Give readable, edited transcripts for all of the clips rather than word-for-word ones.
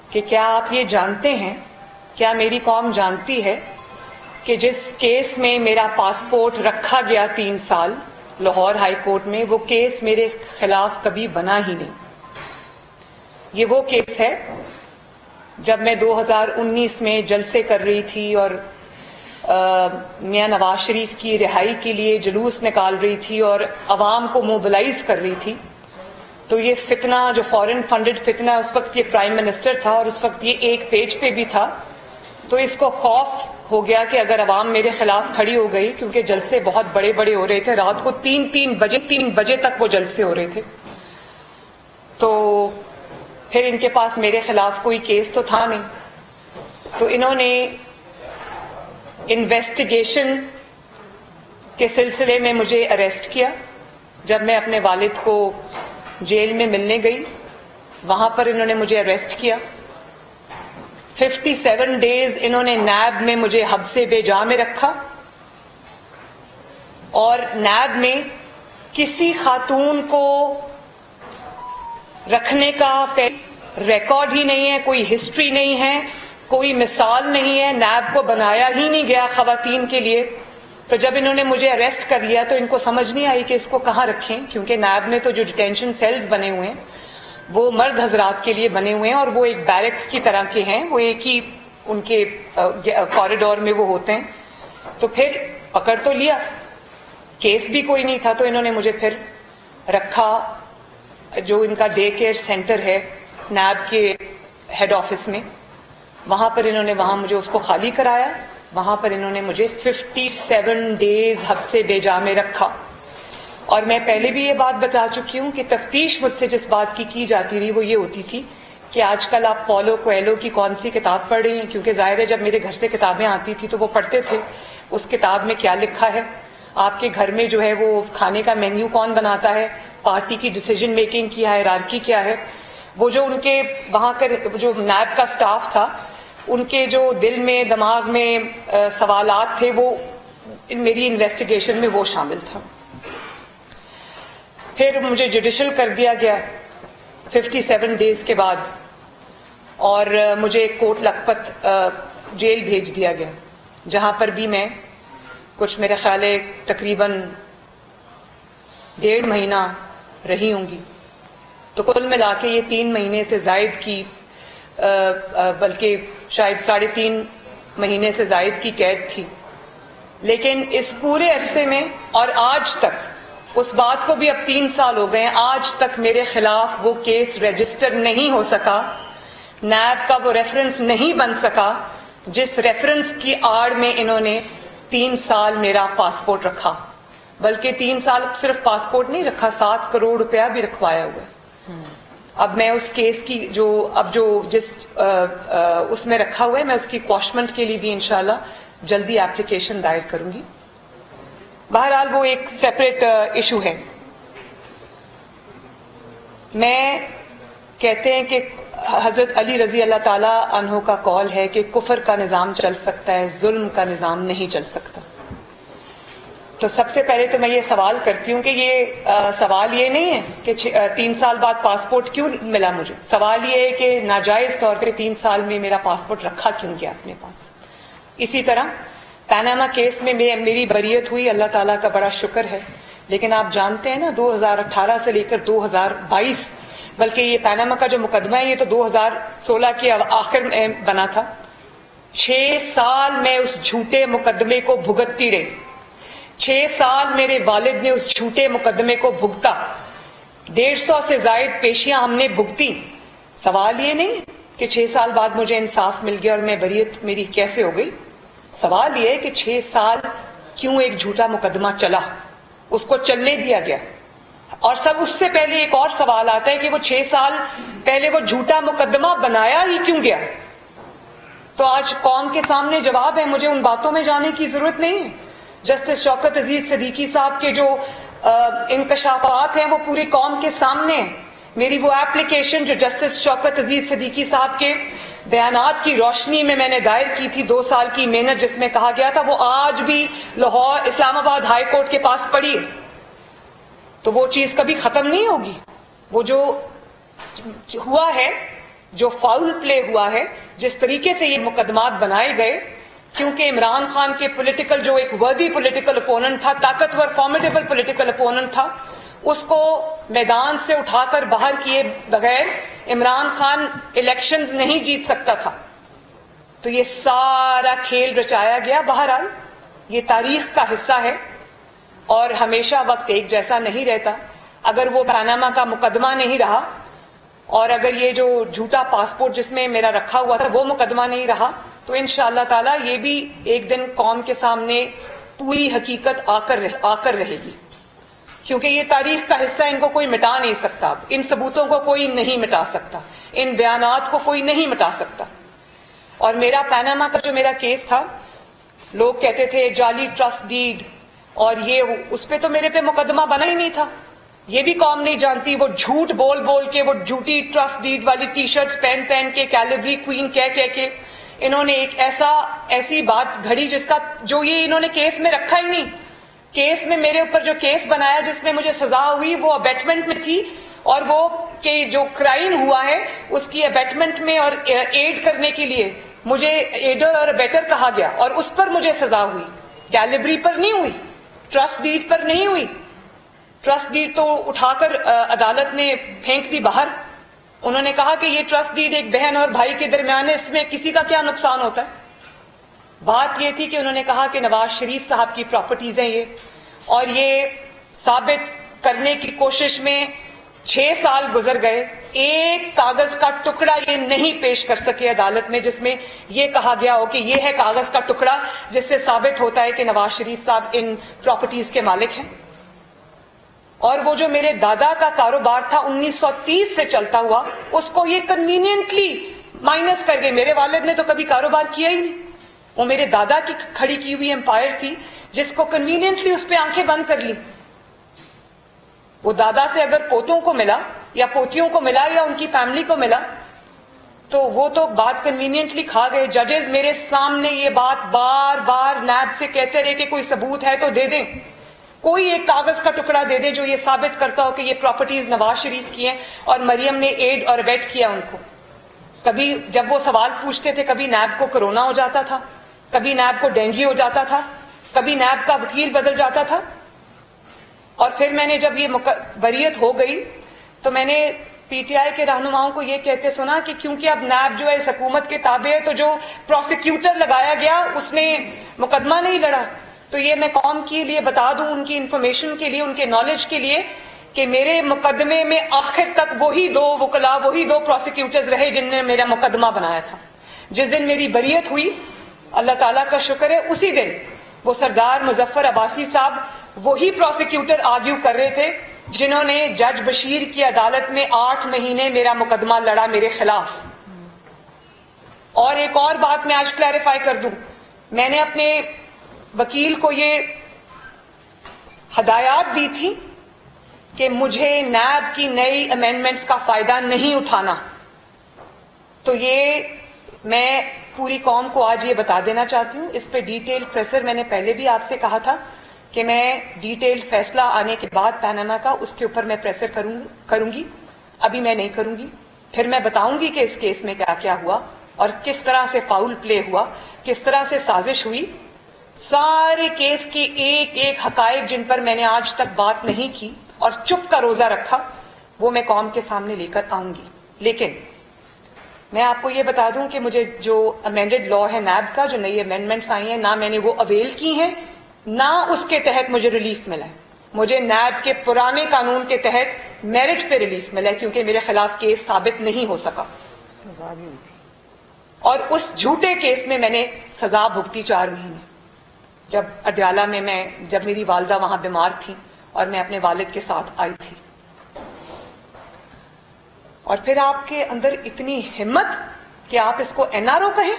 کہ کیا آپ یہ جانتے ہیں، کیا میری قوم جانتی ہے کہ جس کیس میں میرا پاسپورٹ رکھا گیا 3 سال لاہور ہائی کورٹ میں، وہ کیس میرے خلاف کبھی بنا ہی نہیں۔ یہ وہ کیس ہے جب میں 2019 میں جلسے کر رہی تھی اور میاں نواز شریف کی رہائی کے لیے جلوس نکال رہی تھی اور عوام کو موبلائز کر رہی تھی، تو یہ فتنہ جو فورن فنڈڈ فتنہ، اس وقت یہ پرائم منسٹر تھا اور اس وقت یہ ایک پیج پہ بھی تھا، تو اس کو خوف ہو گیا کہ اگر عوام میرے خلاف کھڑی ہو گئی، کیونکہ جلسے بہت بڑے بڑے ہو رہے تھے، رات کو 3 بجے تک وہ جلسے ہو رہے تھے، تو پھر ان کے پاس میرے خلاف کوئی کیس تو تھا نہیں، تو انہوں نے انویسٹیگیشن کے سلسلے میں مجھے اریسٹ کیا۔ جب میں اپنے والد کو جیل میں ملنے گئی، وہاں پر انہوں نے مجھے اریسٹ کیا۔ 57 ڈیز انہوں نے نیب میں مجھے حبس بے جا میں رکھا، اور نیب میں کسی خاتون کو رکھنے کا ریکارڈ ہی نہیں ہے، کوئی ہسٹری نہیں ہے، کوئی مثال نہیں ہے، نیب کو بنایا ہی نہیں گیا خواتین کے لیے۔ تو جب انہوں نے مجھے اریسٹ کر لیا تو ان کو سمجھ نہیں آئی کہ اس کو کہاں رکھیں، کیونکہ نیب میں تو جو ڈیٹینشن سیلز بنے ہوئے ہیں وہ مرد حضرات کے لیے بنے ہوئے ہیں، اور وہ ایک بیرکس کی طرح کے ہیں، وہ ایک ہی ان کے کوریڈور میں وہ ہوتے ہیں۔ تو پھر پکڑ تو لیا، کیس بھی کوئی نہیں تھا، تو انہوں نے مجھے پھر رکھا جو ان کا ڈے کیئر سینٹر ہے نیب کے ہیڈ آفس میں، وہاں پر انہوں نے مجھے اس کو خالی کرایا، وہاں پر انہوں نے مجھے 57 ڈیز حبس بے جا میں رکھا۔ اور میں پہلے بھی یہ بات بتا چکی ہوں کہ تفتیش مجھ سے جس بات کی جاتی رہی وہ یہ ہوتی تھی کہ آج کل آپ پولو کویلو کی کون سی کتاب پڑھ رہی ہیں، کیونکہ ظاہر ہے جب میرے گھر سے کتابیں آتی تھی تو وہ پڑھتے تھے اس کتاب میں کیا لکھا ہے، آپ کے گھر میں جو ہے وہ کھانے کا مینیو کون بناتا ہے، پارٹی کی ڈیسیجن میکنگ کی ہائرارکی کیا ہے۔ وہ جو ان کے وہاں کا جو نیب کا سٹاف تھا، ان کے جو دل میں دماغ میں سوالات تھے، وہ میری انویسٹیگیشن میں وہ شامل تھا۔ پھر مجھے جوڈیشل کر دیا گیا 57 ڈیز کے بعد، اور مجھے کوٹ لکھپت جیل بھیج دیا گیا، جہاں پر بھی میں کچھ میرے خیال ہے تقریباً 1.5 مہینہ رہی ہوں گی۔ تو کل ملا کے یہ 3 مہینے سے زائد کی، بلکہ شاید 3.5 مہینے سے زائد کی قید تھی۔ لیکن اس پورے عرصے میں اور آج تک، اس بات کو بھی اب 3 سال ہو گئے ہیں، آج تک میرے خلاف وہ کیس رجسٹر نہیں ہو سکا، نیب کا وہ ریفرنس نہیں بن سکا جس ریفرنس کی آڑ میں انہوں نے 3 سال میرا پاسپورٹ رکھا، بلکہ 3 سال صرف پاسپورٹ نہیں رکھا، 7 کروڑ روپیہ بھی رکھوایا ہوا ہے۔ اب میں اس کیس کی جو جس اس میں رکھا ہوا ہے، میں اس کی کواشمنٹ کے لیے بھی انشاءاللہ جلدی ایپلیکیشن دائر کروں گی۔ بہرحال وہ ایک سیپریٹ ایشو ہے۔ میں کہتے ہیں کہ حضرت علی رضی اللہ تعالی عنہ کا قول ہے کہ کفر کا نظام چل سکتا ہے، ظلم کا نظام نہیں چل سکتا۔ تو سب سے پہلے تو میں یہ سوال کرتی ہوں کہ یہ سوال یہ نہیں ہے کہ 3 سال بعد پاسپورٹ کیوں ملا مجھے، سوال یہ ہے کہ ناجائز طور پہ 3 سال میں میرا پاسپورٹ رکھا کیوں گیا اپنے پاس۔ اسی طرح پیناما کیس میں میری بریت ہوئی، اللہ تعالیٰ کا بڑا شکر ہے، لیکن آپ جانتے ہیں نا 2018 سے لے کر 2022، بلکہ یہ پیناما کا جو مقدمہ ہے یہ تو 2016 کے آخر میں بنا تھا، 6 سال میں اس جھوٹے مقدمے کو بھگتتی رہی، 6 سال میرے والد نے اس جھوٹے مقدمے کو بھگتا، 150 سے زائد پیشیاں ہم نے بھگتی۔ سوال یہ نہیں کہ 6 سال بعد مجھے انصاف مل گیا اور میں بریت میری کیسے ہو گئی، سوال یہ ہے کہ 6 سال کیوں ایک جھوٹا مقدمہ چلا، اس کو چلنے دیا گیا۔ اور سب اس سے پہلے ایک اور سوال آتا ہے کہ وہ 6 سال پہلے وہ جھوٹا مقدمہ بنایا ہی کیوں گیا۔ تو آج قوم کے سامنے جواب ہے، مجھے ان باتوں میں جانے کی ضرورت نہیں ہے۔ جسٹس شوکت عزیز صدیقی صاحب کے جو انکشافات ہیں وہ پوری قوم کے سامنے ہیں۔ میری وہ ایپلیکیشن جو جسٹس شوکت عزیز صدیقی صاحب کے بیانات کی روشنی میں نے دائر کی تھی، 2 سال کی محنت جس میں کہا گیا تھا، وہ آج بھی لاہور اسلام آباد ہائی کورٹ کے پاس پڑی ہے۔ تو وہ چیز کبھی ختم نہیں ہوگی۔ وہ جو ہوا ہے جو فاؤل پلے ہوا ہے، جس طریقے سے یہ مقدمات بنائے گئے، کیونکہ عمران خان کے پولیٹیکل جو ایک وردی پولیٹیکل اپوننٹ تھا، طاقتور فارمیڈیبل پولیٹیکل اپوننٹ تھا، اس کو میدان سے اٹھا کر باہر کیے بغیر عمران خان الیکشنز نہیں جیت سکتا تھا. تو یہ سارا کھیل رچایا گیا. بہرحال یہ تاریخ کا حصہ ہے اور ہمیشہ وقت ایک جیسا نہیں رہتا. اگر وہ پاناما کا مقدمہ نہیں رہا اور اگر یہ جو جھوٹا پاسپورٹ جس میں میرا رکھا ہوا تھا وہ مقدمہ نہیں رہا تو انشاءاللہ تعالی یہ بھی ایک دن قوم کے سامنے پوری حقیقت آ کر رہے گی، کیونکہ یہ تاریخ کا حصہ، ان کو کوئی مٹا نہیں سکتا. ان ثبوتوں کو کوئی نہیں مٹا سکتا، ان بیانات کو کوئی نہیں مٹا سکتا. اور میرا پاناما کا جو میرا کیس تھا، لوگ کہتے تھے جعلی ٹرسٹ ڈیڈ اور یہ اس پہ تو میرے پہ مقدمہ بنا ہی نہیں تھا. یہ بھی قوم نہیں جانتی. وہ جھوٹ بول بول کے، وہ جھوٹی ٹرسٹ ڈیڈ والی ٹی شرٹس پہن کے، کیلیبری کوئین کہہ کے انہوں نے ایک ایسی بات گھڑی جس کا جو یہ انہوں نے کیس میں رکھا ہی نہیں. کیس میں میرے اوپر جو کیس بنایا جس میں مجھے سزا ہوئی وہ ابیٹمنٹ میں تھی، اور وہ کہ جو کرائم ہوا ہے اس کی ابیٹمنٹ میں اور ایڈ کرنے کے لیے مجھے ایڈر اور ابیٹر کہا گیا، اور اس پر مجھے سزا ہوئی. کیلیبری پر نہیں ہوئی، ٹرسٹ ڈیڈ پر نہیں ہوئی. ٹرسٹ ڈیڈ تو اٹھا کر عدالت نے پھینک دی باہر. انہوں نے کہا کہ یہ ٹرسٹ ڈیڈ ایک بہن اور بھائی کے درمیان ہے، اس میں کسی کا کیا نقصان ہوتا ہے. بات یہ تھی کہ انہوں نے کہا کہ نواز شریف صاحب کی پراپرٹیز ہیں یہ، اور یہ ثابت کرنے کی کوشش میں 6 سال گزر گئے. ایک کاغذ کا ٹکڑا یہ نہیں پیش کر سکے عدالت میں جس میں یہ کہا گیا ہو کہ یہ ہے کاغذ کا ٹکڑا جس سے ثابت ہوتا ہے کہ نواز شریف صاحب ان پراپرٹیز کے مالک ہیں. اور وہ جو میرے دادا کا کاروبار تھا 1930 سے چلتا ہوا، اس کو یہ کنوینئنٹلی مائنس کر گئے. میرے والد نے تو کبھی کاروبار کیا ہی نہیں. وہ میرے دادا کی کھڑی کی ہوئی امپائر تھی جس کو کنوینئنٹلی اس پہ آنکھیں بند کر لی. وہ دادا سے اگر پوتوں کو ملا یا پوتیوں کو ملا یا ان کی فیملی کو ملا تو وہ تو بات کنوینئنٹلی کھا گئے. ججز میرے سامنے یہ بات بار بار نیب سے کہتے رہے کہ کوئی ثبوت ہے تو دے دیں، کوئی ایک کاغذ کا ٹکڑا دے دیں جو یہ ثابت کرتا ہو کہ یہ پراپرٹیز نواز شریف کی ہیں اور مریم نے ایڈ اور ایبیٹ کیا ان کو. کبھی جب وہ سوال پوچھتے تھے کبھی نیب کو کرونا ہو جاتا تھا، کبھی نیب کو ڈینگی ہو جاتا تھا، کبھی نیب کا وکیل بدل جاتا تھا. اور پھر میں نے جب یہ بریت ہو گئی تو میں نے پی ٹی آئی کے رہنماؤں کو یہ کہتے سنا کہ کیونکہ اب نیب جو ہے اس حکومت کے تابع ہے تو جو پروسیکیوٹر لگایا گیا اس نے مقدمہ نہیں لڑا. تو یہ میں قوم کے لیے بتا دوں، ان کی انفارمیشن کے لیے، ان کے نالج کے لیے، کہ میرے مقدمے میں آخر تک وہی 2 وکلا، وہی 2 پروسیکیوٹرز رہے جن نے میرا مقدمہ بنایا تھا. جس دن میری بریت ہوئی، اللہ تعالیٰ کا شکر ہے، اسی دن وہ سردار مظفر عباسی صاحب وہی پروسیکیوٹر آرگیو کر رہے تھے جنہوں نے جج بشیر کی عدالت میں 8 مہینے میرا مقدمہ لڑا میرے خلاف. اور ایک اور بات میں آج کلیریفائی کر دوں، میں نے اپنے وکیل کو یہ ہدایات دی تھی کہ مجھے نیب کی نئی امینڈمنٹس کا فائدہ نہیں اٹھانا. تو یہ میں پوری قوم کو آج یہ بتا دینا چاہتی ہوں. اس پہ ڈیٹیل پریسر میں نے پہلے بھی آپ سے کہا تھا کہ میں ڈیٹیل فیصلہ آنے کے بعد پاناما کا اس کے اوپر میں پریسر کروں گی. ابھی میں نہیں کروں گی. پھر میں بتاؤں گی کہ اس کیس میں کیا کیا ہوا اور کس طرح سے فاؤل پلے ہوا، کس طرح سے سازش ہوئی. سارے کیس کے ایک ایک حقائق جن پر میں نے آج تک بات نہیں کی اور چپ کا روزہ رکھا وہ میں قوم کے سامنے لے کر آؤں گی. لیکن میں آپ کو یہ بتا دوں کہ مجھے جو امینڈڈ لا ہے نیب کا، جو نئی امینڈمنٹس آئی ہیں، نہ میں نے وہ اویل کی ہیں، نہ اس کے تحت مجھے ریلیف ملا ہے. مجھے نیب کے پرانے قانون کے تحت میرٹ پہ ریلیف ملا ہے کیونکہ میرے خلاف کیس ثابت نہیں ہو سکا. سزا بھی ہوئی اور اس جھوٹے کیس میں میں نے سزا بھگتی 4 مہینے. جب اڈیالہ میں جب میری والدہ وہاں بیمار تھی اور میں اپنے والد کے ساتھ آئی تھی. اور پھر آپ کے اندر اتنی ہمت کہ آپ اس کو این آر او کہیں.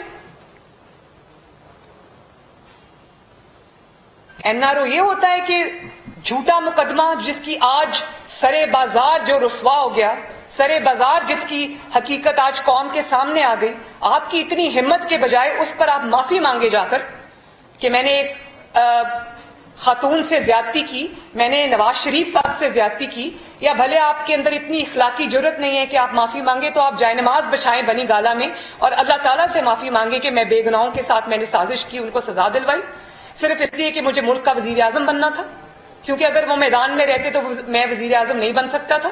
این آر او یہ ہوتا ہے کہ جھوٹا مقدمہ جس کی آج سرے بازار جو رسوا ہو گیا، سرے بازار جس کی حقیقت آج قوم کے سامنے آ گئی، آپ کی اتنی ہمت کے بجائے اس پر آپ معافی مانگے جا کر کہ میں نے ایک خاتون سے زیادتی کی، میں نے نواز شریف صاحب سے زیادتی کی، یا بھلے آپ کے اندر اتنی اخلاقی جرت نہیں ہے کہ آپ معافی مانگے، تو آپ جائے نماز بچھائیں بنی گالا میں اور اللہ تعالیٰ سے معافی مانگے کہ میں بے گناہوں کے ساتھ میں نے سازش کی، ان کو سزا دلوائی صرف اس لیے کہ مجھے ملک کا وزیر اعظم بننا تھا، کیونکہ اگر وہ میدان میں رہتے تو میں وزیر اعظم نہیں بن سکتا تھا۔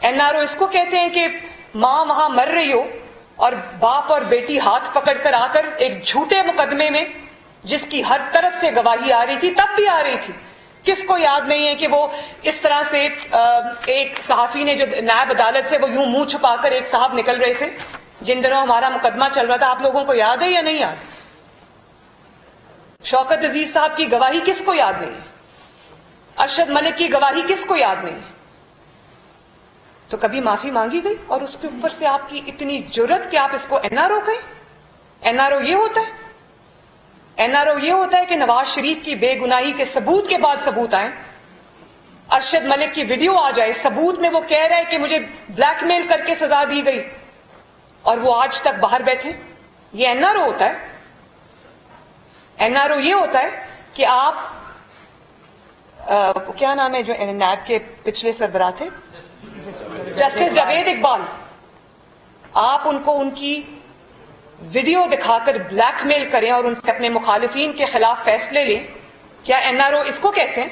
این آر او اس کو کہتے ہیں کہ ماں وہاں مر رہی ہو اور باپ اور بیٹی ہاتھ پکڑ کر آ کر ایک جھوٹے مقدمے میں جس کی ہر طرف سے گواہی آ رہی تھی، تب بھی آ رہی تھی، کس کو یاد نہیں ہے کہ وہ اس طرح سے ایک صحافی نے جو نائب عدالت سے وہ یوں منہ چھپا کر ایک صاحب نکل رہے تھے جن دنوں ہمارا مقدمہ چل رہا تھا، آپ لوگوں کو یاد ہے یا نہیں یاد؟ شوکت عزیز صاحب کی گواہی کس کو یاد نہیں ہے؟ ارشد ملک کی گواہی کس کو یاد نہیں ہے؟ تو کبھی معافی مانگی گئی اور اس کے اوپر سے آپ کی اتنی جرت کہ آپ اس کو این آر او کہیں؟ این آر او یہ ہوتا ہے؟ این آر او یہ ہوتا ہے کہ نواز شریف کی بے گناہی کے ثبوت کے بعد ثبوت آئیں، ارشد ملک کی ویڈیو آ جائے، ثبوت میں وہ کہہ رہا ہے کہ مجھے بلیک میل کر کے سزا دی گئی، اور وہ آج تک باہر بیٹھے، یہ این آر او ہوتا ہے؟ این آر او یہ ہوتا ہے کہ آپ کیا نام ہے جو نیب کے پچھلے سربراہ تھے، جسٹس جاوید اقبال، آپ ان کو ان کی ویڈیو دکھا کر بلیک میل کریں اور ان سے اپنے مخالفین کے خلاف فیصلے لیں، کیا این آر او اس کو کہتے ہیں؟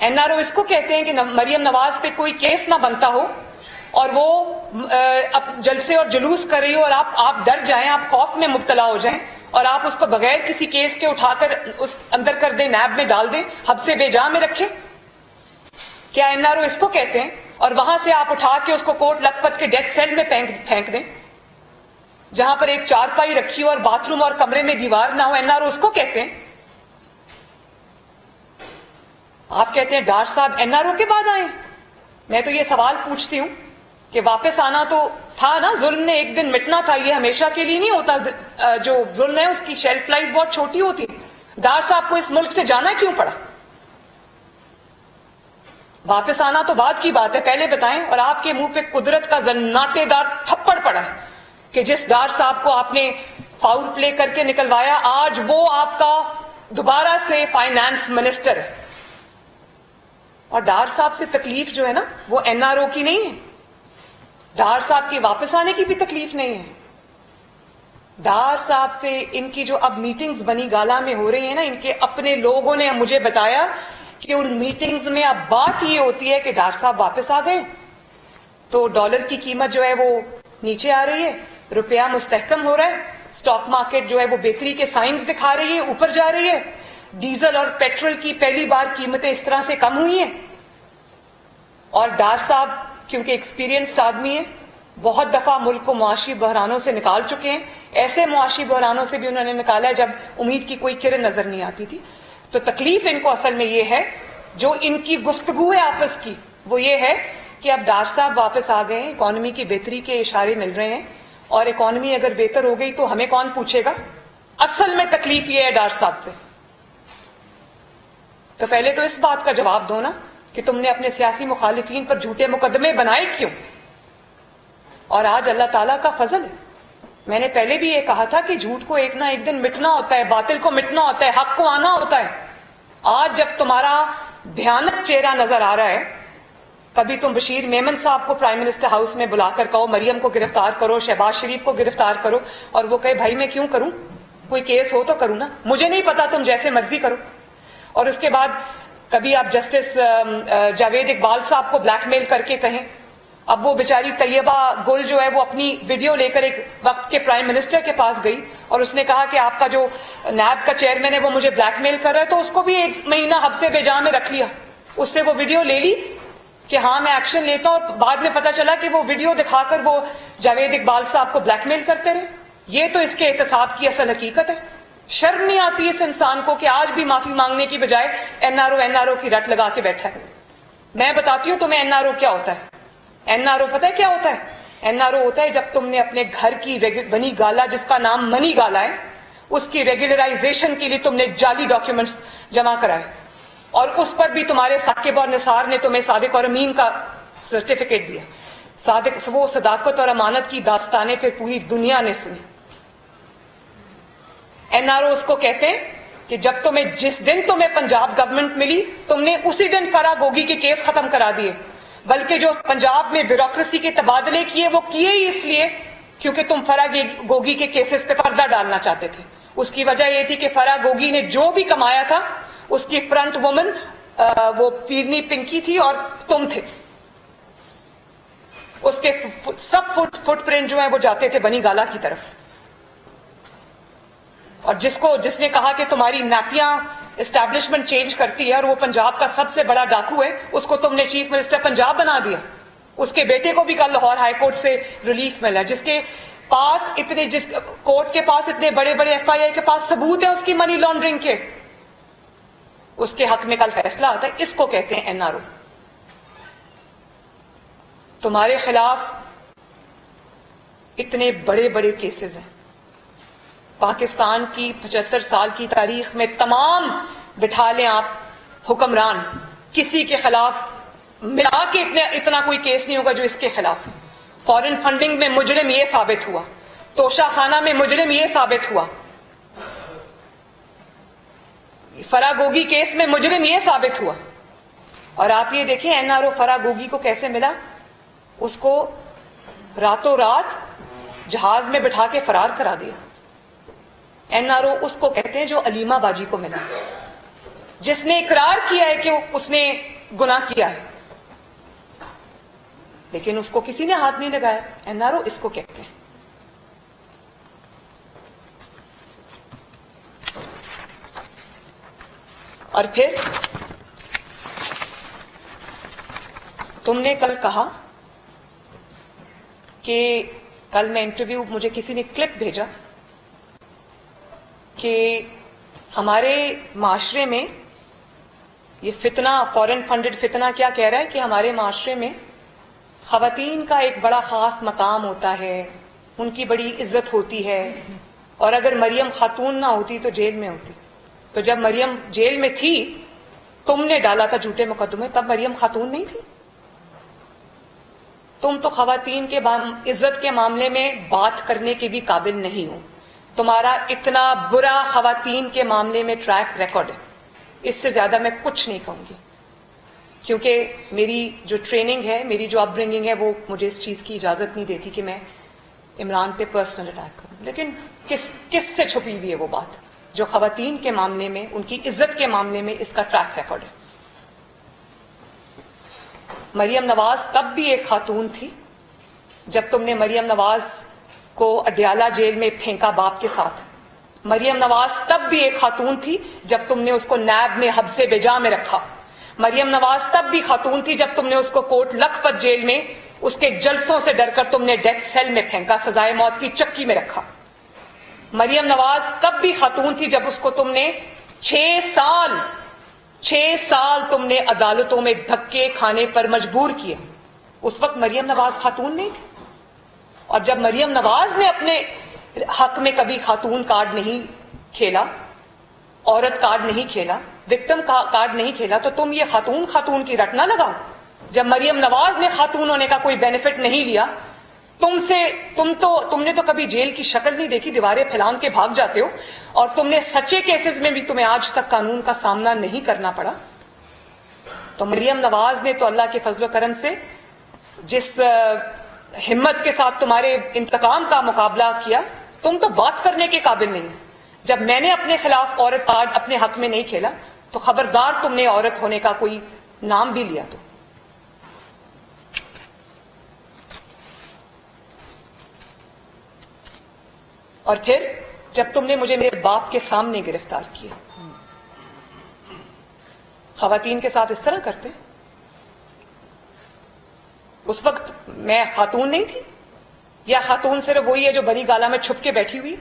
این آر او اس کو کہتے ہیں کہ مریم نواز پہ کوئی کیس نہ بنتا ہو اور وہ جلسے اور جلوس کر رہی ہو اور آپ ڈر جائیں، آپ خوف میں مبتلا ہو جائیں اور آپ اس کو بغیر کسی کیس کے اٹھا کر اس اندر کر دیں، نیب میں ڈال دیں، حبس بے جا میں رکھیں؟ کیا این آر او اس کو کہتے ہیں؟ اور وہاں سے آپ اٹھا کے اس کو کوٹ لکھپت کے ڈیتھ سیل میں پھینک دیں جہاں پر ایک چارپائی رکھی ہو اور باتھ روم اور کمرے میں دیوار نہ ہو، این آر او اس کو کہتے ہیں؟ آپ کہتے ہیں ڈار صاحب این آر او کے بعد آئے؟ میں تو یہ سوال پوچھتی ہوں کہ واپس آنا تو تھا نا، ظلم نے ایک دن مٹنا تھا، یہ ہمیشہ کے لیے نہیں ہوتا، جو ظلم ہے اس کی شیلف لائف بہت چھوٹی ہوتی ہے، ڈار صاحب کو اس ملک سے جانا کیوں پڑا؟ واپس آنا تو بعد کی بات ہے، پہلے بتائیں۔ اور آپ کے منہ پہ قدرت کا زناٹے دار تھپڑ پڑا ہے کہ جس ڈار صاحب کو آپ نے فاؤل پلے کر کے نکلوایا، آج وہ آپ کا دوبارہ سے فائنانس منسٹر ہے، اور ڈار صاحب سے تکلیف جو ہے نا وہ این آر او کی نہیں ہے، ڈار صاحب کے واپس آنے کی بھی تکلیف نہیں ہے۔ ڈار صاحب سے ان کی جو اب میٹنگز بنی گالا میں ہو رہی ہیں نا، ان کے اپنے لوگوں نے مجھے بتایا کہ ان میٹنگز میں اب بات یہ ہوتی ہے کہ ڈار صاحب واپس آ گئے تو ڈالر کی قیمت جو ہے وہ نیچے آ رہی ہے، روپیہ مستحکم ہو رہا ہے، سٹاک مارکیٹ جو ہے وہ بہتری کے سائنز دکھا رہی ہے، اوپر جا رہی ہے، ڈیزل اور پیٹرول کی پہلی بار قیمتیں اس طرح سے کم ہوئی ہیں۔ اور ڈار صاحب کیونکہ ایکسپیرینسڈ آدمی ہے، بہت دفعہ ملک کو معاشی بحرانوں سے نکال چکے ہیں، ایسے معاشی بحرانوں سے بھی انہوں نے نکالا ہے جب امید کی کوئی کرن نظر نہیں آتی تھی۔ تو تکلیف ان کو اصل میں یہ ہے، جو ان کی گفتگو ہے آپس کی، وہ یہ ہے کہ اب ڈار صاحب واپس آ گئے ہیں، اکانومی کی بہتری کے اشارے مل رہے ہیں، اور اکانومی اگر بہتر ہو گئی تو ہمیں کون پوچھے گا؟ اصل میں تکلیف یہ ہے ڈار صاحب سے۔ تو پہلے تو اس بات کا جواب دو نا کہ تم نے اپنے سیاسی مخالفین پر جھوٹے مقدمے بنائے کیوں؟ اور آج اللہ تعالیٰ کا فضل ہے، میں نے پہلے بھی یہ کہا تھا کہ جھوٹ کو ایک نہ ایک دن مٹنا ہوتا ہے، باطل کو مٹنا ہوتا ہے، حق کو آنا ہوتا ہے۔ آج جب تمہارا بھیانک چہرہ نظر آ رہا ہے، کبھی تم بشیر میمن صاحب کو پرائم منسٹر ہاؤس میں بلا کر کہو مریم کو گرفتار کرو، شہباز شریف کو گرفتار کرو، اور وہ کہے بھائی میں کیوں کروں، کوئی کیس ہو تو کروں نا، مجھے نہیں پتا، تم جیسے مرضی کرو۔ اور اس کے بعد کبھی آپ جسٹس جاوید اقبال صاحب کو بلیک میل کر کے کہیں، اب وہ بیچاری طیبہ گل جو ہے وہ اپنی ویڈیو لے کر ایک وقت کے پرائم منسٹر کے پاس گئی اور اس نے کہا کہ آپ کا جو نیب کا چیئرمین ہے وہ مجھے بلیک میل کر رہا ہے، تو اس کو بھی 1 مہینہ حبس بے جا میں رکھ لیا، اس سے وہ ویڈیو لے لی کہ ہاں میں ایکشن لیتا ہوں، اور بعد میں پتا چلا کہ وہ ویڈیو دکھا کر وہ جاوید اقبال صاحب کو بلیک میل کرتے رہے۔ یہ تو اس کے احتساب کی اصل حقیقت ہے۔ شرم نہیں آتی اس انسان کو کہ آج بھی معافی مانگنے کی بجائے این آر او کی رٹ لگا کے بیٹھا ہے۔ میں بتاتی ہوں تمہیں این آر او کیا ہوتا ہے۔ این آر او پتہ ہے کیا ہوتا ہے؟ این آر او ہوتا ہے جب تم نے اپنے گھر کی بنی گالا، جس کا نام منی گالا ہے، اس کی ریگولرائزیشن کے لیے تم نے جعلی ڈاکیومنٹس جمع کرائے، اور اس پر بھی تمہارے ثاقب اور نثار نے تمہیں صادق اور امین کا سرٹیفکیٹ دیا۔ صادق وہ صداقت اور امانت کی داستانیں پھر پوری دنیا نے سنی۔ این آر او اس کو کہتے ہیں کہ جب جس دن تمہیں پنجاب گورنمنٹ ملی تم نے اسی دن فرا گوگی کے کیس ختم کرا دیے، بلکہ جو پنجاب میں بیوروکریسی کے تبادلے کیے وہ کیے ہی اس لیے کیونکہ تم فرا گوگی کے کیسز پہ پردہ ڈالنا چاہتے تھے. اس کی وجہ یہ تھی کہ فرا گوگی نے جو بھی کمایا تھا اس کی فرنٹ وومن وہ پیرنی پنکی تھی اور تم تھے. اس کے سب فٹ پرنٹ جو ہیں وہ جاتے تھے بنی گالا کی طرف. اور جس نے کہا کہ تمہاری ناپیاں اسٹیبلشمنٹ چینج کرتی ہے اور وہ پنجاب کا سب سے بڑا ڈاکو ہے، اس کو تم نے چیف منسٹر پنجاب بنا دیا. اس کے بیٹے کو بھی کل لاہور ہائی کورٹ سے ریلیف ملا، جس کورٹ کے پاس اتنے بڑے بڑے ایف آئی آئی کے پاس ثبوت ہے اس کی منی لانڈرنگ کے، اس کے حق میں کل فیصلہ آتا ہے. اس کو کہتے ہیں این آر او. تمہارے خلاف اتنے بڑے بڑے کیسز ہیں. پاکستان کی 75 سال کی تاریخ میں تمام بٹھا لیں آپ حکمران، کسی کے خلاف ملا کے اتنا کوئی کیس نہیں ہوگا جو اس کے خلاف ہے. فارن فنڈنگ میں مجرم یہ ثابت ہوا، توشہ خانہ میں مجرم یہ ثابت ہوا، فرا گوگی کیس میں مجرم یہ ثابت ہوا. اور آپ یہ دیکھیں این آر او فرا گوگی کو کیسے ملا. اس کو راتوں رات جہاز میں بٹھا کے فرار کرا دیا. این آر او اس کو کہتے ہیں جو علیمہ باجی کو ملا، جس نے اقرار کیا ہے کہ اس نے گناہ کیا ہے لیکن اس کو کسی نے ہاتھ نہیں لگایا. این آر او اس کو کہتے ہیں. اور پھر تم نے کل کہا کہ کل میں انٹرویو مجھے کسی نے کلپ بھیجا کہ ہمارے معاشرے میں یہ فتنہ، فورن فنڈڈ فتنہ کیا کہہ رہا ہے کہ ہمارے معاشرے میں خواتین کا ایک بڑا خاص مقام ہوتا ہے، ان کی بڑی عزت ہوتی ہے، اور اگر مریم خاتون نہ ہوتی تو جیل میں ہوتی. تو جب مریم جیل میں تھی تم نے ڈالا تھا جھوٹے مقدمے، تب مریم خاتون نہیں تھی. تم تو خواتین کے عزت کے معاملے میں بات کرنے کے بھی قابل نہیں ہو. تمہارا اتنا برا خواتین کے معاملے میں ٹریک ریکارڈ ہے. اس سے زیادہ میں کچھ نہیں کہوں گی کیونکہ میری جو ٹریننگ ہے، میری جو اپ برنگنگ ہے وہ مجھے اس چیز کی اجازت نہیں دیتی کہ میں عمران پہ پرسنل اٹیک کروں. لیکن کس سے چھپی ہوئی ہے وہ بات جو خواتین کے معاملے میں، ان کی عزت کے معاملے میں اس کا ٹریک ریکارڈ ہے. مریم نواز تب بھی ایک خاتون تھی جب تم نے مریم نواز کو اڈیالہ جیل میں پھینکا باپ کے ساتھ. مریم نواز تب بھی ایک خاتون تھی جب تم نے اس کو نیب میں حبس بجا میں رکھا. مریم نواز تب بھی خاتون تھی جب تم نے اس کو کوٹ لکھپت جیل میں اس کے جلسوں سے ڈر کر تم نے ڈیتھ سیل میں پھینکا، سزائے موت کی چکی میں رکھا. مریم نواز تب بھی خاتون تھی جب اس کو تم نے 6 سال تم نے عدالتوں میں دھکے کھانے پر مجبور کیا. اس وقت مریم نواز خاتون نہیں تھی. اور جب مریم نواز نے اپنے حق میں کبھی خاتون کارڈ نہیں کھیلا، عورت کارڈ نہیں کھیلا، وکٹم کارڈ نہیں کھیلا، تو تم یہ خاتون کی رٹ نہ لگاؤ. جب مریم نواز نے خاتون ہونے کا کوئی بینیفٹ نہیں لیا، تم نے تو کبھی جیل کی شکل نہیں دیکھی، دیواریں پھیلان کے بھاگ جاتے ہو. اور تم نے سچے کیسز میں بھی تمہیں آج تک قانون کا سامنا نہیں کرنا پڑا. تو مریم نواز نے تو اللہ کے فضل و کرم سے جس ہمت کے ساتھ تمہارے انتقام کا مقابلہ کیا، تم تو بات کرنے کے قابل نہیں. جب میں نے اپنے خلاف عورت کارڈ اپنے حق میں نہیں کھیلا تو خبردار تم نے عورت ہونے کا کوئی نام بھی لیا. تو اور پھر جب تم نے مجھے میرے باپ کے سامنے گرفتار کیا، خواتین کے ساتھ اس طرح کرتے. اس وقت میں خاتون نہیں تھی، یا خاتون صرف وہی ہے جو بنی گالا میں چھپ کے بیٹھی ہوئی.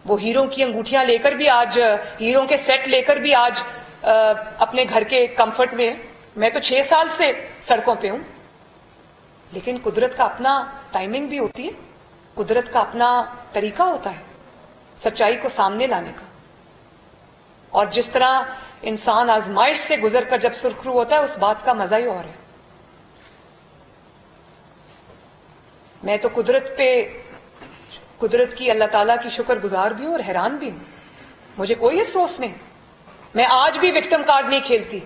وہ ہیروں کی انگوٹھیاں لے کر بھی آج، ہیروں کے سیٹ لے کر بھی آج اپنے گھر کے کمفرٹ میں. میں تو 6 سال سے سڑکوں پہ ہوں. لیکن قدرت کا اپنا ٹائمنگ بھی ہوتی ہے، قدرت کا اپنا طریقہ ہوتا ہے سچائی کو سامنے لانے کا. اور جس طرح انسان آزمائش سے گزر کر جب سرخرو ہوتا ہے، اس بات کا مزہ ہی اور ہے. میں تو قدرت پہ قدرت کی اللہ تعالیٰ کی شکر گزار بھی ہوں اور حیران بھی ہوں. مجھے کوئی افسوس نہیں. میں آج بھی وکٹم کارڈ نہیں کھیلتی.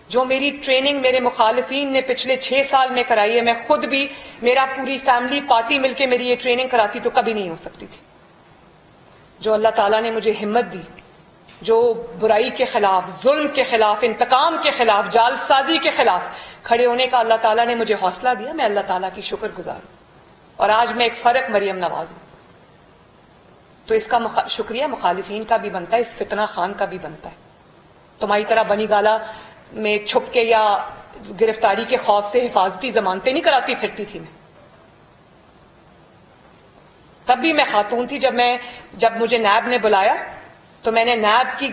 جو میری ٹریننگ میرے مخالفین نے پچھلے 6 سال میں کرائی ہے، میں خود بھی، میرا پوری فیملی پارٹی مل کے میری یہ ٹریننگ کراتی تو کبھی نہیں ہو سکتی تھی. جو اللہ تعالیٰ نے مجھے ہمت دی، جو برائی کے خلاف، ظلم کے خلاف، انتقام کے خلاف، جال سازی کے خلاف کھڑے ہونے کا اللہ تعالیٰ نے مجھے حوصلہ دیا، میں اللہ تعالیٰ کی شکر گزار ہوں. اور آج میں ایک فرق مریم نواز ہوں. تو اس کا شکریہ مخالفین کا بھی بنتا ہے، اس فتنہ خان کا بھی بنتا ہے. تمہاری طرح بنی گالا میں چھپ کے یا گرفتاری کے خوف سے حفاظتی ضمانتیں نہیں کراتی پھرتی تھی. میں تب بھی میں خاتون تھی. جب مجھے نیب نے بلایا تو میں نے نیب کی،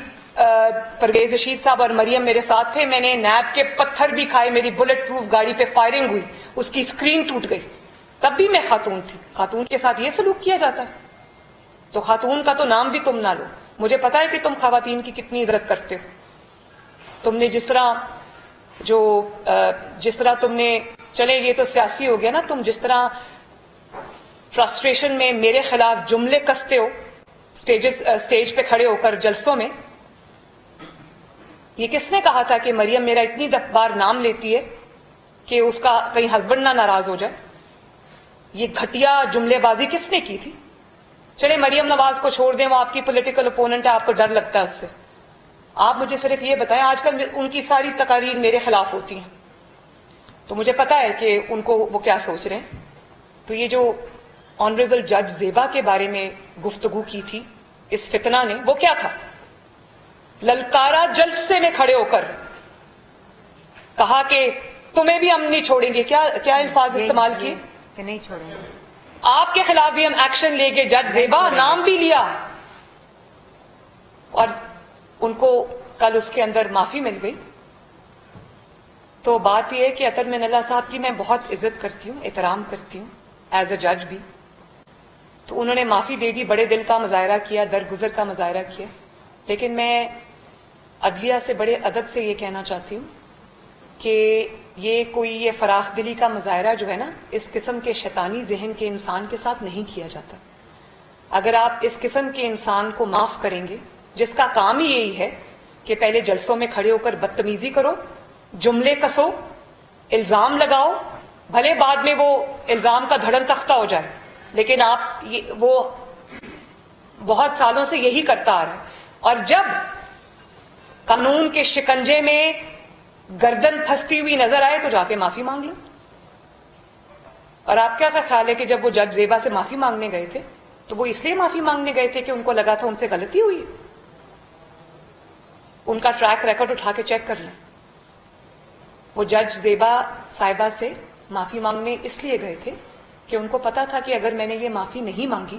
پرویز رشید صاحب اور مریم میرے ساتھ تھے، میں نے نیب کے پتھر بھی کھائے. میری بلٹ پروف گاڑی پہ فائرنگ ہوئی، اس کی اسکرین ٹوٹ گئی. تب بھی میں خاتون تھی. خاتون کے ساتھ یہ سلوک کیا جاتا ہے تو خاتون کا تو نام بھی تم نہ لو. مجھے پتا ہے کہ تم خواتین کی کتنی عزت کرتے ہو. تم نے جس طرح تم نے، چلے یہ تو سیاسی ہو گیا نا، تم جس طرح فرسٹریشن میں میرے خلاف جملے کستے ہو اسٹیج پہ کھڑے ہو کر جلسوں میں. یہ کس نے کہا تھا کہ مریم میرا اتنی بار نام لیتی ہے کہ اس کا کہیں ہسبینڈ نہ ناراض ہو جائے؟ یہ گھٹیا جملے بازی کس نے کی تھی؟ چلے مریم نواز کو چھوڑ دیں، وہ آپ کی پولیٹیکل اپوننٹ ہے، آپ کو ڈر لگتا ہے اس سے. آپ مجھے صرف یہ بتائیں، آج کل ان کی ساری تقاریر میرے خلاف ہوتی ہیں تو مجھے پتا ہے کہ ان کو وہ کیا سوچ رہے ہیں. تو یہ جو آنریبل جج زیبا کے بارے میں گفتگو کی تھی اس فتنہ نے، وہ کیا تھا؟ للکارا جلسے میں کھڑے ہو کر کہا کہ تمہیں بھی ہم نہیں چھوڑیں گے. کیا الفاظ استعمال کیے کہ نہیں چھوڑیں گے، آپ کے خلاف بھی ہم ایکشن لیں گے. جج زیبا نام بھی لیا. اور ان کو کل اس کے اندر معافی مل گئی. تو بات یہ ہے کہ اطہر من اللہ صاحب کی میں بہت عزت کرتی ہوں، احترام کرتی ہوں ایز اے جج بھی. تو انہوں نے معافی دے دی، بڑے دل کا مظاہرہ کیا، درگزر کا مظاہرہ کیا. لیکن میں عدلیہ سے بڑے ادب سے یہ کہنا چاہتی ہوں کہ یہ فراخ دلی کا مظاہرہ جو ہے نا، اس قسم کے شیطانی ذہن کے انسان کے ساتھ نہیں کیا جاتا. اگر آپ اس قسم کے انسان کو معاف کریں گے جس کا کام ہی یہی ہے کہ پہلے جلسوں میں کھڑے ہو کر بدتمیزی کرو، جملے کسو، الزام لگاؤ، بھلے بعد میں وہ الزام کا دھڑن تختہ ہو جائے، لیکن وہ بہت سالوں سے یہی کرتا آ رہا ہے. اور جب قانون کے شکنجے میں گردن پھنستی ہوئی نظر آئے تو جا کے معافی مانگ لو. اور آپ کیا خیال ہے کہ جب وہ جج زیبا سے معافی مانگنے گئے تھے تو وہ اس لیے معافی مانگنے گئے تھے کہ ان کو لگا تھا ان سے غلطی ہوئی؟ ان کا ٹریک ریکارڈ اٹھا کے چیک کر لیں. وہ جج زیبا صاحبہ سے معافی مانگنے اس لیے گئے تھے کہ ان کو پتا تھا کہ اگر میں نے یہ معافی نہیں مانگی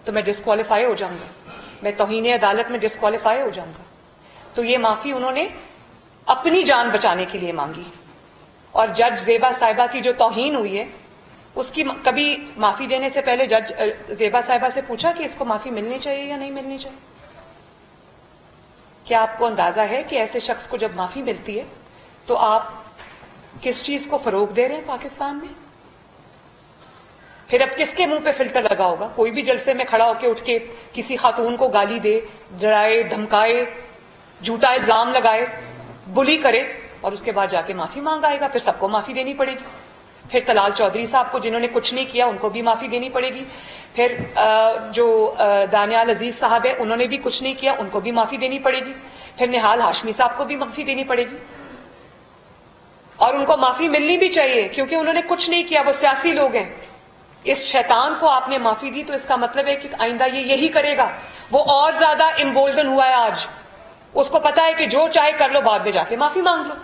تو میں ڈسکوالیفائی ہو جاؤں گا، میں توہین عدالت میں ڈسکوالیفائی ہو جاؤں گا. تو یہ معافی انہوں نے اپنی جان بچانے کے لیے مانگی. اور جج زیبا صاحبہ کی جو توہین ہوئی ہے اس کی کبھی معافی دینے سے پہلے جج زیبا صاحبہ سے پوچھا کہ اس کو معافی ملنی چاہیے یا نہیں ملنی چاہیے؟ کیا آپ کو اندازہ ہے کہ ایسے شخص کو جب معافی ملتی ہے تو آپ کس چیز کو فروغ دے رہے ہیں پاکستان میں؟ پھر اب کس کے منہ پہ فلٹر لگا ہوگا؟ کوئی بھی جلسے میں کھڑا ہو کے اٹھ کے کسی خاتون کو گالی دے، ڈرائے، دھمکائے، جھوٹا الزام لگائے، بلی کرے اور اس کے بعد جا کے معافی مانگ آئے گا. پھر سب کو معافی دینی پڑے گی. پھر طلال چودھری صاحب کو جنہوں نے کچھ نہیں کیا ان کو بھی معافی دینی پڑے گی. پھر جو دانیال عزیز صاحب ہے انہوں نے بھی کچھ نہیں کیا، ان کو بھی معافی دینی پڑے گی. پھر نہال ہاشمی صاحب کو بھی معافی دینی پڑے گی. اور ان کو معافی ملنی بھی چاہیے کیونکہ انہوں نے کچھ نہیں کیا، وہ سیاسی لوگ ہیں. اس شیطان کو آپ نے معافی دی تو اس کا مطلب ہے کہ آئندہ یہ یہی کرے گا. وہ اور زیادہ امبولڈن ہوا ہے آج. اس کو پتا ہے کہ جو چاہے کر لو، بعد میں جا کے معافی مانگ لو.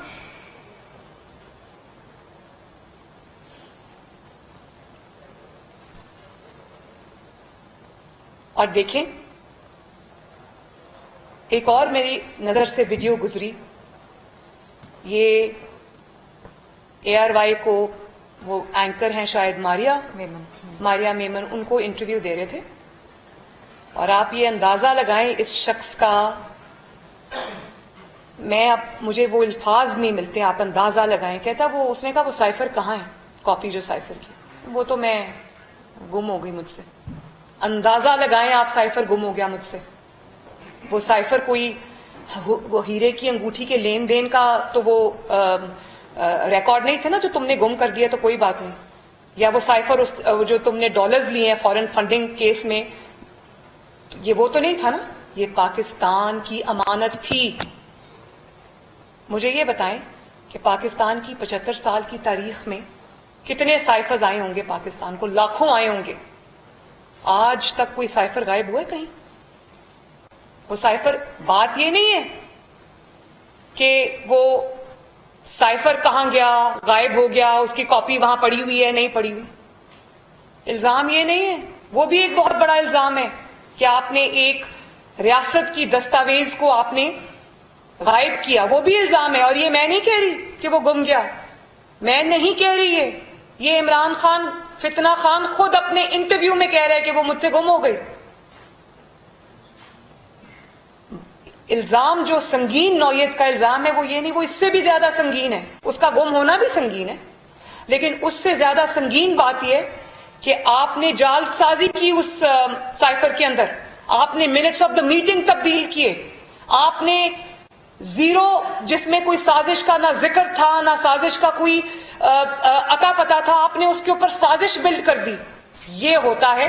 اور دیکھیں ایک اور میری نظر سے ویڈیو گزری. یہ اے آر وائی کو وہ اینکر ہیں شاید ماریا میمن، ان کو انٹرویو دے رہے تھے. اور آپ یہ اندازہ لگائیں اس شخص کا، مجھے وہ الفاظ نہیں ملتے، آپ اندازہ لگائیں. کہتا اس نے کہا وہ سائفر کہاں ہے، کاپی جو سائفر کی، وہ تو میں گم ہو گئی مجھ سے. اندازہ لگائیں آپ سائفر گم ہو گیا مجھ سے. وہ سائفر کوئی وہ ہیرے کی انگوٹھی کے لین دین کا تو وہ ریکارڈ نہیں تھے نا جو تم نے گم کر دیا تو کوئی بات نہیں. یا وہ سائفر جو تم نے ڈالرز لیے ہیں فورن فنڈنگ کیس میں, یہ وہ تو نہیں تھا نا. یہ پاکستان کی امانت تھی. مجھے یہ بتائیں کہ پاکستان کی 75 سال کی تاریخ میں کتنے سائفرز آئے ہوں گے پاکستان کو؟ لاکھوں آئے ہوں گے. آج تک کوئی سائفر غائب ہوا ہے کہیں؟ وہ سائفر, بات یہ نہیں ہے کہ وہ سائفر کہاں گیا, غائب ہو گیا, اس کی کاپی وہاں پڑی ہوئی ہے نہیں پڑی ہوئی. الزام یہ نہیں ہے. وہ بھی ایک بہت بڑا الزام ہے کہ آپ نے ایک ریاست کی دستاویز کو آپ نے غائب کیا. وہ بھی الزام ہے. اور یہ میں نہیں کہہ رہی کہ وہ گم گیا, میں نہیں کہہ رہی ہے. یہ عمران خان, فتنہ خان خود اپنے انٹرویو میں کہہ رہے کہ وہ مجھ سے گم ہو گئی. الزام جو سنگین نوعیت کا الزام ہے وہ یہ نہیں, وہ اس سے بھی زیادہ سنگین ہے. اس کا گم ہونا بھی سنگین ہے, لیکن اس سے زیادہ سنگین بات یہ کہ آپ نے جال سازی کی اس سائفر کے اندر. آپ نے منٹس آف دا میٹنگ تبدیل کیے. آپ نے زیرو, جس میں کوئی سازش کا نہ ذکر تھا نہ سازش کا کوئی اتا پتا تھا, آپ نے اس کے اوپر سازش بلڈ کر دی. یہ ہوتا ہے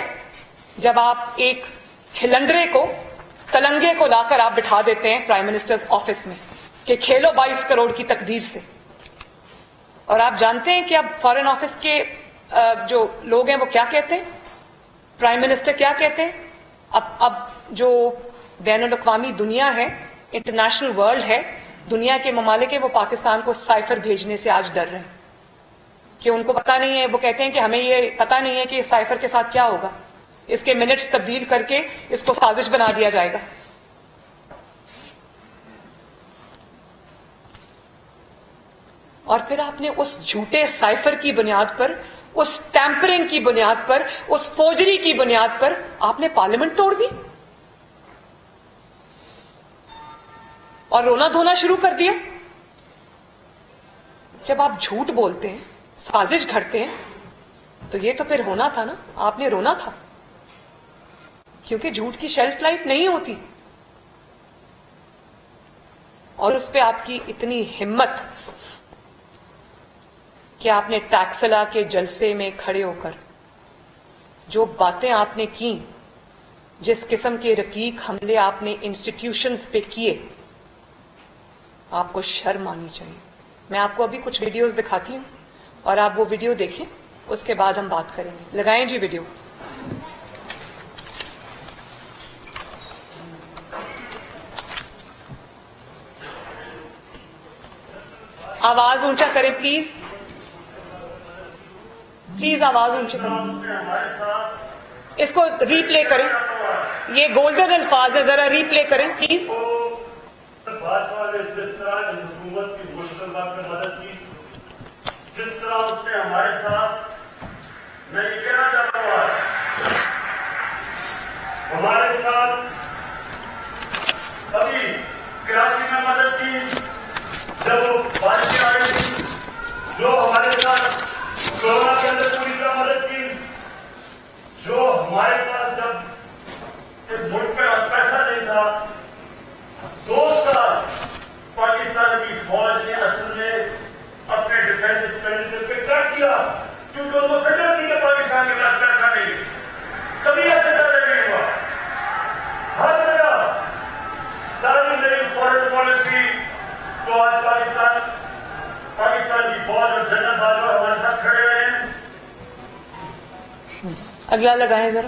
جب آپ ایک کھلنڈرے کو, تلنگے کو لا کر آپ بٹھا دیتے ہیں پرائم منسٹرز آفس میں کہ کھیلو 22 کروڑ کی تقدیر سے. اور آپ جانتے ہیں کہ اب فارن آفس کے جو لوگ ہیں وہ کیا کہتے ہیں, پرائم منسٹر کیا کہتے ہیں؟ اب جو بین الاقوامی دنیا ہے, انٹرنیشنل ورلڈ ہے, دنیا کے ممالک ہیں, وہ پاکستان کو سائفر بھیجنے سے آج ڈر رہے ہیں کہ ان کو پتہ نہیں ہے. وہ کہتے ہیں کہ ہمیں یہ پتہ نہیں ہے کہ اس سائفر کے ساتھ کیا ہوگا, اس کے منٹس تبدیل کر کے اس کو سازش بنا دیا جائے گا. اور پھر آپ نے اس جھوٹے سائفر کی بنیاد پر, اس ٹیمپرنگ کی بنیاد پر, اس فوجری کی بنیاد پر آپ نے پارلیمنٹ توڑ دی اور رونا دھونا شروع کر دیا. جب آپ جھوٹ بولتے ہیں, سازش گھڑتے ہیں, تو یہ تو پھر ہونا تھا نا, آپ نے رونا تھا, کیونکہ جھوٹ کی شیلف لائف نہیں ہوتی. اور اس پہ آپ کی اتنی ہمت کہ آپ نے ٹیکسلا کے جلسے میں کھڑے ہو کر جو باتیں آپ نے کی, جس قسم کے رقیق حملے آپ نے انسٹیٹیوشنز پہ کیے, آپ کو شرم آنی چاہیے. میں آپ کو ابھی کچھ ویڈیوز دکھاتی ہوں اور آپ وہ ویڈیو دیکھیں, اس کے بعد ہم بات کریں گے. لگائیں جی ویڈیو. آواز اونچا کریں پلیز, پلیز آواز اونچا کریں. اس کو ری پلے کریں, یہ گولڈن الفاظ ہے, ذرا ری پلے کریں پلیز. جس طرح اس حکومت کی مشکل وقت میں مدد کی, جس طرح اس نے ہمارے ساتھ, میں یہ کہنا چاہتا ہوں ہمارے ساتھ ابھی کراچی میں مدد کی, جب وہ بارشیں آئی تھی, جو ہمارے ساتھ کورونا کے اندر پوری طرح مدد کی, جو ہمارے پاس جب ایک ملک پہ پیسہ نہیں تھا, 2 سال پاکستان کی فوج نے اصل میں اپنے ڈیفینس ایکسپینڈیچر پہ کیا کیا, کیونکہ ان کو فکر تھی کہ پاکستان کے پاس پیسہ نہیں, کبھی ایسا نہیں ہوا. ہر جگہ ساری میری فورن پالیسی تو آج پاکستان کی فوج اور جنرل باجوہ ہمارے ساتھ کھڑے ہوئے ہیں. اگلا لگائیں ذرا.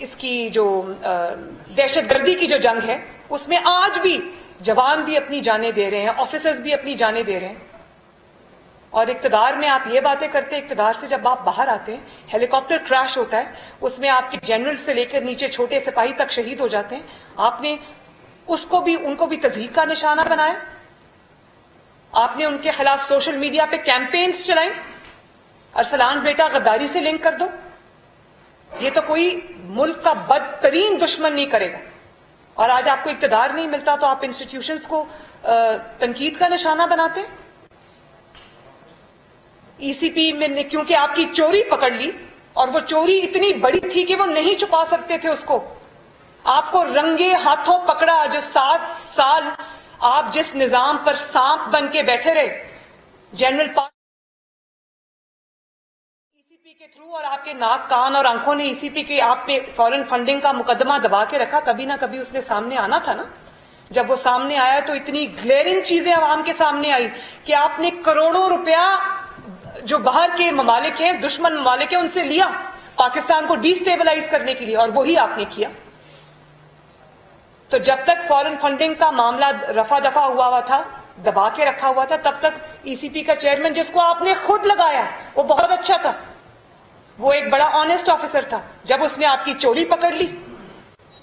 اس کی جو دہشت گردی کی جو جنگ ہے اس میں آج بھی جوان بھی اپنی جانیں دے رہے ہیں, آفیسرز بھی اپنی جانیں دے رہے ہیں. اور اقتدار میں آپ یہ باتیں کرتے ہیں, اقتدار سے جب آپ باہر آتے ہیں, ہیلی کاپٹر کریش ہوتا ہے, اس میں آپ کے جنرل سے لے کر نیچے چھوٹے سپاہی تک شہید ہو جاتے ہیں. آپ نے ان کو بھی تضحیک کا نشانہ بنایا, آپ نے ان کے خلاف سوشل میڈیا پہ کیمپینز چلائیں, ارسلان بیٹا غداری سے لنک کر دو. یہ تو کوئی ملک کا بدترین دشمن نہیں کرے گا. اور آج آپ کو اقتدار نہیں ملتا تو آپ انسٹیٹیوشنز کو تنقید کا نشانہ بناتے. ای سی پی میں نے کیونکہ آپ کی چوری پکڑ لی, اور وہ چوری اتنی بڑی تھی کہ وہ نہیں چھپا سکتے تھے اس کو, آپ کو رنگے ہاتھوں پکڑا. جو 7 سال آپ جس نظام پر سانپ بن کے بیٹھے رہے, جنرل پارٹ ای سی پی کے تھرو, اور آپ کے ناک کان اور آنکھوں نے ای سی پی کے آپ نے فورن فنڈنگ کا مقدمہ دبا کے رکھا. کبھی نہ کبھی اس نے سامنے آنا تھا نا. جب وہ سامنے آیا تو اتنی گلیئرنگ چیزیں عوام کے سامنے آئی کہ آپ نے کروڑوں روپیہ جو باہر کے ممالک ہیں, دشمن ممالک ہیں, ان سے لیا پاکستان کو ڈی سٹیبلائز کرنے کے لیے, اور وہی آپ نے کیا. تو جب تک فورن فنڈنگ کا معاملہ رفع دفع ہوا تھا, دبا کے رکھا ہوا تھا, تب تک ای سی پی کا چیئرمین, جس کو آپ نے خود لگایا, وہ بہت اچھا تھا, وہ ایک بڑا آنےسٹ آفیسر تھا. جب اس نے آپ کی چوری پکڑ لی,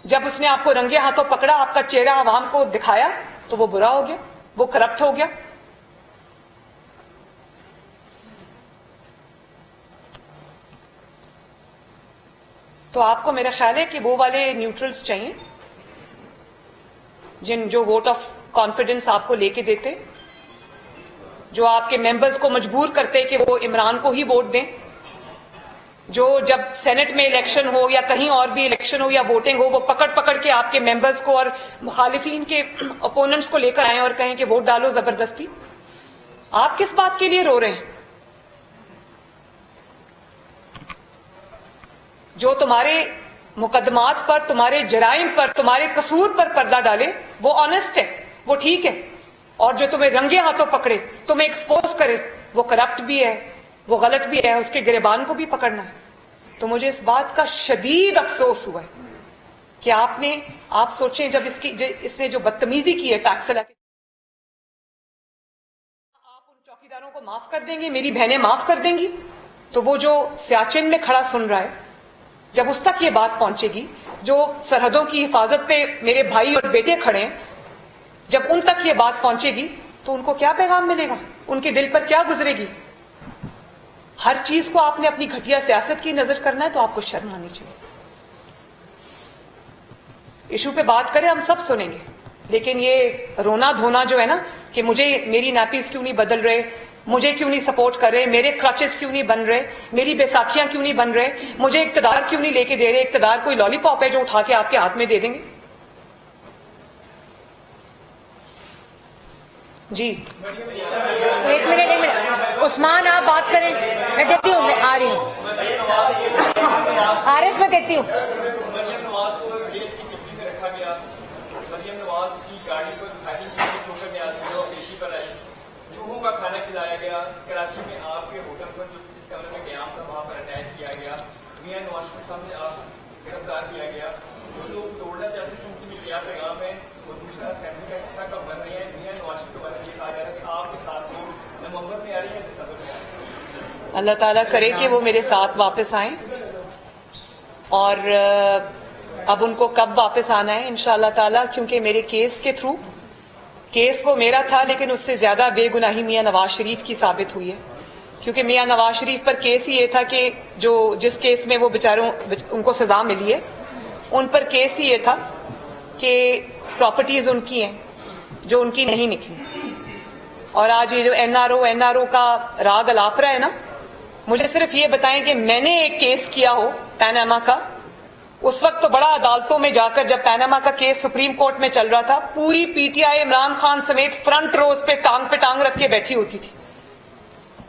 جب اس نے آپ کو رنگے ہاتھوں پکڑا, آپ کا چہرہ عوام کو دکھایا, تو وہ برا ہو گیا, وہ کرپٹ ہو گیا. تو آپ کو میرا خیال ہے کہ وہ والے نیوٹرلز چاہیے جو ووٹ آف کانفیڈنس آپ کو لے کے دیتے, جو آپ کے ممبرز کو مجبور کرتے کہ وہ عمران کو ہی ووٹ دیں, جو جب سینٹ میں الیکشن ہو یا کہیں اور بھی الیکشن ہو یا ووٹنگ ہو, وہ پکڑ کے آپ کے ممبرز کو اور مخالفین کے اپوننٹس کو لے کر آئیں اور کہیں کہ ووٹ ڈالو زبردستی. آپ کس بات کے لیے رو رہے ہیں؟ جو تمہارے مقدمات پر, تمہارے جرائم پر, تمہارے قصور پر پردہ ڈالے, وہ آنےسٹ ہے, وہ ٹھیک ہے. اور جو تمہیں رنگے ہاتھوں پکڑے, تمہیں ایکسپوز کرے, وہ کرپٹ بھی ہے, وہ غلط بھی ہے, اس کے گریبان کو بھی پکڑنا ہے. تو مجھے اس بات کا شدید افسوس ہوا ہے کہ آپ سوچیں, جب اس نے جو بدتمیزی کی ہے ٹیکس لا کے, آپ ان چوکیداروں کو معاف کر دیں گے, میری بہنیں معاف کر دیں گی, تو وہ جو سیاچن میں کھڑا سن رہا ہے, جب اس تک یہ بات پہنچے گی, جو سرحدوں کی حفاظت پہ میرے بھائی اور بیٹے کھڑے ہیں, جب ان تک یہ بات پہنچے گی تو ان کو کیا پیغام ملے گا, ان کے دل پر کیا گزرے گی؟ ہر چیز کو آپ نے اپنی گھٹیا سیاست کی نظر کرنا ہے, تو آپ کو شرم آنی چاہیے. ایشو پہ بات کریں, ہم سب سنیں گے, لیکن یہ رونا دھونا جو ہے نا کہ مجھے میری نیپیز کیوں نہیں بدل رہے, مجھے کیوں نہیں سپورٹ کر رہے, میرے کرچز کیوں نہیں بن رہے, میری بیساکھیاں کیوں نہیں بن رہے, مجھے اقتدار کیوں نہیں لے کے دے رہے. اقتدار کوئی لالی پاپ ہے جو اٹھا کے آپ کے ہاتھ میں دے دیں گے؟ جی ایک منٹ عثمان, آپ بات کریں, میں دیتی ہوں, میں آ رہی ہوں. عارف میں دیتی ہوں. کا کھانا کھلایا گیا کراچی میں, آپ کے ہوٹل پر جو جس کمرے میں قیام تھا وہاں پر اٹیک کیا گیا, میاں نواز کے سامنے آپ گرفتار کیا گیا. جو لوگ توڑنا چاہتے تھے ان کے لیے کیا پیغام ہے, اور دوسرا اسمبلی کا حصہ کب بن رہی ہے. میاں نواز کے بارے میں یہ کہا جا رہا ہے کہ آپ کے ساتھ وہ نومبر میں آ رہی ہے, دسمبر میں آ رہی ہے. اللہ تعالیٰ کرے کہ وہ میرے ساتھ واپس آئیں, اور اب ان کو کب واپس آنا ہے انشاءاللہ تعالیٰ, کیونکہ میرے کیس کے تھرو, کیس وہ میرا تھا لیکن اس سے زیادہ بے گناہی میاں نواز شریف کی ثابت ہوئی ہے. کیونکہ میاں نواز شریف پر کیس ہی یہ تھا کہ جس کیس میں وہ بیچاروں ان کو سزا ملی ہے, ان پر کیس ہی یہ تھا کہ پراپرٹیز ان کی ہیں جو ان کی نہیں نکلی. اور آج یہ جو این آر او کا راگ الاپ رہا ہے نا, مجھے صرف یہ بتائیں کہ میں نے ایک کیس کیا ہو پیناما کا, اس وقت تو بڑا عدالتوں میں جا کر, جب پیناما کا کیس سپریم کورٹ میں چل رہا تھا, پوری P T I Imran Khan سمیت فرنٹ روز پہ ٹانگ رکھ کے بیٹھی ہوتی تھی,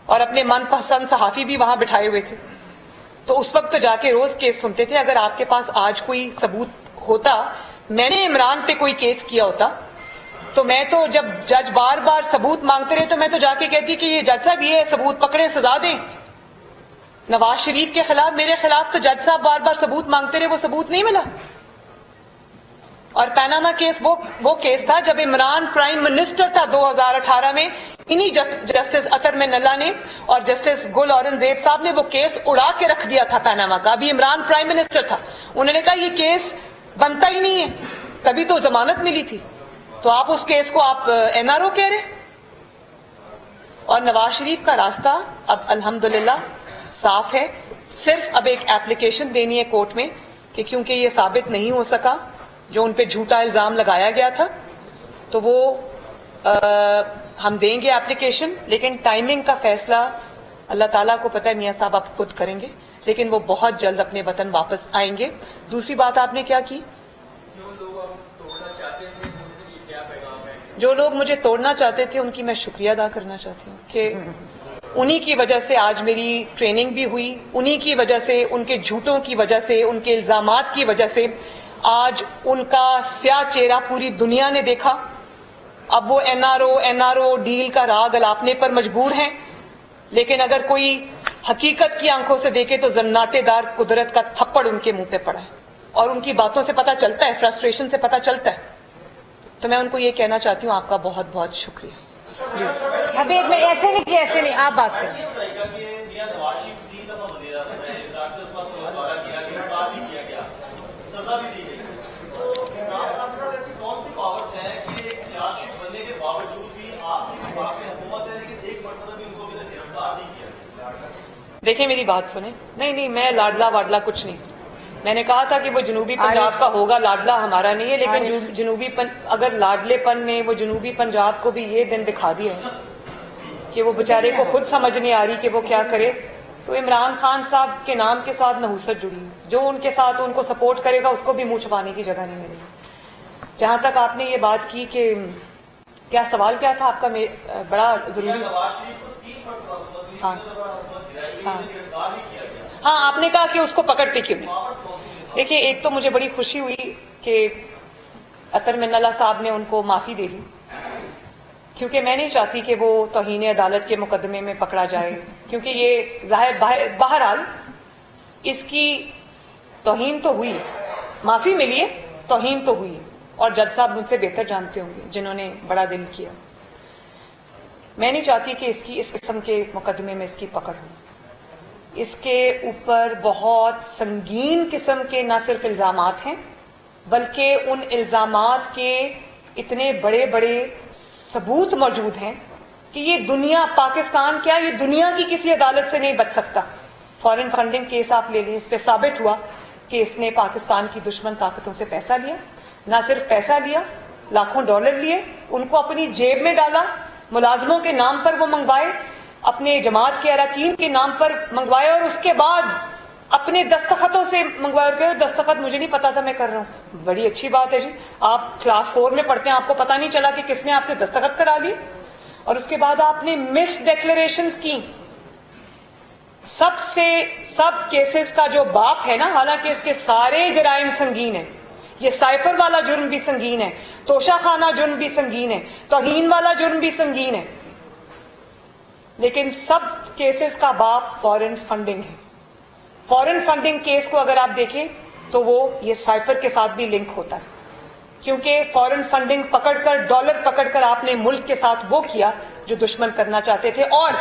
اور اپنے من پسند صحافی بھی وہاں بٹھائے ہوئے تھے. تو اس وقت تو جا کے روز کیس سنتے تھے. اگر آپ کے پاس آج کوئی ثبوت ہوتا, میں نے عمران پہ کوئی کیس کیا ہوتا تو میں تو جب جج بار بار ثبوت مانگتے رہے تو میں تو جا کے کہتی کہ یہ جج صاحب یہ ثبوت پکڑے سزا دیں. نواز شریف کے خلاف میرے خلاف تو جج صاحب بار بار ثبوت مانگتے رہے, وہ ثبوت نہیں ملا. اور پیناما کیس وہ کیس تھا جب عمران پرائم منسٹر تھا 2018 میں, انہی جسٹس اطہر من اللہ نے اور جسٹس گل اورنگزیب صاحب نے وہ کیس اڑا کے رکھ دیا تھا پیناما کا. ابھی عمران پرائم منسٹر تھا, انہوں نے کہا یہ کیس بنتا ہی نہیں ہے, تبھی تو ضمانت ملی تھی. تو آپ اس کیس کو آپ NRO کہہ رہے. اور نواز شریف کا راستہ اب الحمدللہ صاف ہے. صرف اب ایک اپلیکیشن دینی ہے کورٹ میں کہ کیونکہ یہ ثابت نہیں ہو سکا جو ان پہ جھوٹا الزام لگایا گیا تھا, تو وہ ہم دیں گے اپلیکیشن. لیکن ٹائمنگ کا فیصلہ اللہ تعالیٰ کو پتہ ہے, میاں صاحب آپ خود کریں گے, لیکن وہ بہت جلد اپنے وطن واپس آئیں گے. دوسری بات آپ نے کیا کی, جو لوگ مجھے توڑنا چاہتے تھے ان کی میں شکریہ ادا کرنا چاہتی ہوں کہ انہی کی وجہ سے آج میری ٹریننگ بھی ہوئی, انہی کی وجہ سے, ان کے جھوٹوں کی وجہ سے, ان کے الزامات کی وجہ سے آج ان کا سیاہ چہرہ پوری دنیا نے دیکھا. اب وہ NRO ڈیل کا راگ الاپنے پر مجبور ہیں, لیکن اگر کوئی حقیقت کی آنکھوں سے دیکھے تو زناٹے دار قدرت کا تھپڑ ان کے منہ پہ پڑا ہے, اور ان کی باتوں سے پتہ چلتا ہے, فرسٹریشن سے پتہ چلتا ہے. تو میں ان کو یہ کہنا چاہتی ہوں آپ کا بہت بہت شکریہ. جی ابھی ایک منٹ, ایسے نہیں جی, ایسے نہیں, آپ بات کریں. دیکھیں میری بات سنیں, نہیں میں لاڈلا واڈلا کچھ نہیں. میں نے کہا تھا کہ وہ جنوبی پنجاب کا ہوگا, لاڈلا ہمارا نہیں ہے. لیکن اگر لاڈلے پن نے وہ جنوبی پنجاب کو بھی یہ دن دکھا دیا ہے کہ وہ بیچارے کو خود سمجھ نہیں آ رہی کہ وہ کیا کرے, تو عمران خان صاحب کے نام کے ساتھ نحوست جڑی ہے. جو ان کے ساتھ ان کو سپورٹ کرے گا اس کو بھی منہ چھپانے کی جگہ نہیں ملے گی. جہاں تک آپ نے یہ بات کی کہ کیا سوال کیا تھا آپ کا, بڑا ضروری. ہاں آپ نے کہا کہ اس کو پکڑتے کیوں نہیں. دیکھیں ایک تو مجھے بڑی خوشی ہوئی کہ اطہر من اللہ صاحب نے ان کو معافی دے دی, کیونکہ میں نہیں چاہتی کہ وہ توہین عدالت کے مقدمے میں پکڑا جائے, کیونکہ یہ ظاہر بہرحال اس کی توہین تو ہوئی, معافی ملی ہے, توہین تو ہوئی, اور جج صاحب مجھ سے بہتر جانتے ہوں گے جنہوں نے بڑا دل کیا. میں نہیں چاہتی کہ اس قسم کے مقدمے میں اس کی پکڑ ہو. اس کے اوپر بہت سنگین قسم کے نہ صرف الزامات ہیں, بلکہ ان الزامات کے اتنے بڑے بڑے ثبوت موجود ہیں کہ یہ دنیا, پاکستان کیا یہ دنیا کی کسی عدالت سے نہیں بچ سکتا. فارن فنڈنگ کیس آپ لے لیں, اس پہ ثابت ہوا کہ اس نے پاکستان کی دشمن طاقتوں سے پیسہ لیا. نہ صرف پیسہ لیا, لاکھوں ڈالر لیے, ان کو اپنی جیب میں ڈالا, ملازموں کے نام پر وہ منگوائے, اپنے جماعت کے اراکین کے نام پر منگوائے, اور اس کے بعد اپنے دستخطوں سے منگوائے اور کہے دستخط مجھے نہیں پتا تھا میں کر رہا ہوں. بڑی اچھی بات ہے جی, آپ کلاس 4 میں پڑھتے ہیں, آپ کو پتا نہیں چلا کہ کس نے آپ سے دستخط کرا لی. اور اس کے بعد آپ نے مس ڈیکلریشنز کی. سب کیسز کا جو باپ ہے نا, حالانکہ اس کے سارے جرائم سنگین ہیں, یہ سائفر والا جرم بھی سنگین ہے, توشہ خانہ جرم بھی سنگین ہے, توہین والا جرم بھی سنگین ہے, لیکن سب کیسز کا باپ فارن فنڈنگ ہے. فارن فنڈنگ کیس کو اگر آپ دیکھیں تو وہ یہ سائفر کے ساتھ بھی لنک ہوتا ہے, کیونکہ فارن فنڈنگ پکڑ کر, ڈالر پکڑ کر آپ نے ملک کے ساتھ وہ کیا جو دشمن کرنا چاہتے تھے, اور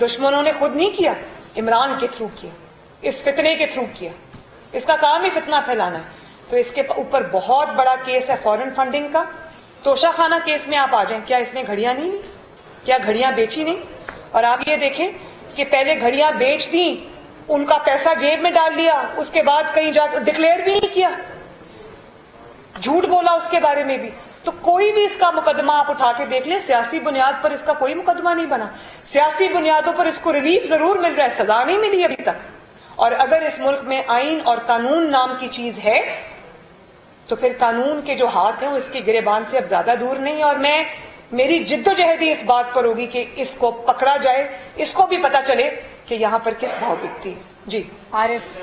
دشمنوں نے خود نہیں کیا, عمران کے تھرو کیا, اس فتنے کے تھرو کیا. اس کا کام ہی فتنہ پھیلانا ہے. تو اس کے اوپر بہت بڑا کیس ہے فارن فنڈنگ کا. توشہ خانہ کیس میں آپ آ جائیں, کیا اس نے گھڑیاں نہیں لی, کیا گھڑیاں بیچی نہیں؟ اور آپ یہ دیکھیں کہ پہلے گھڑیاں بیچ دیں, ان کا پیسہ جیب میں ڈال لیا, اس کے بعد کہیں جا ڈکلیئر بھی نہیں کیا, جھوٹ بولا اس کے بارے میں بھی. تو کوئی بھی اس کا مقدمہ آپ اٹھا کے دیکھ لیں, سیاسی بنیاد پر اس کا کوئی مقدمہ نہیں بنا. سیاسی بنیادوں پر اس کو ریلیف ضرور مل رہا ہے, سزا نہیں ملی ابھی تک. اور اگر اس ملک میں آئین اور قانون نام کی چیز ہے تو پھر قانون کے جو ہاتھ ہیں وہ اس کے گریبان سے اب زیادہ دور نہیں. اور میری جد و جہدی اس بات پر ہوگی کہ اس کو پکڑا جائے, اس کو بھی پتا چلے کہ یہاں پر کس بھاؤ بکتی ہے. جی عارف,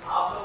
آپ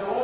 2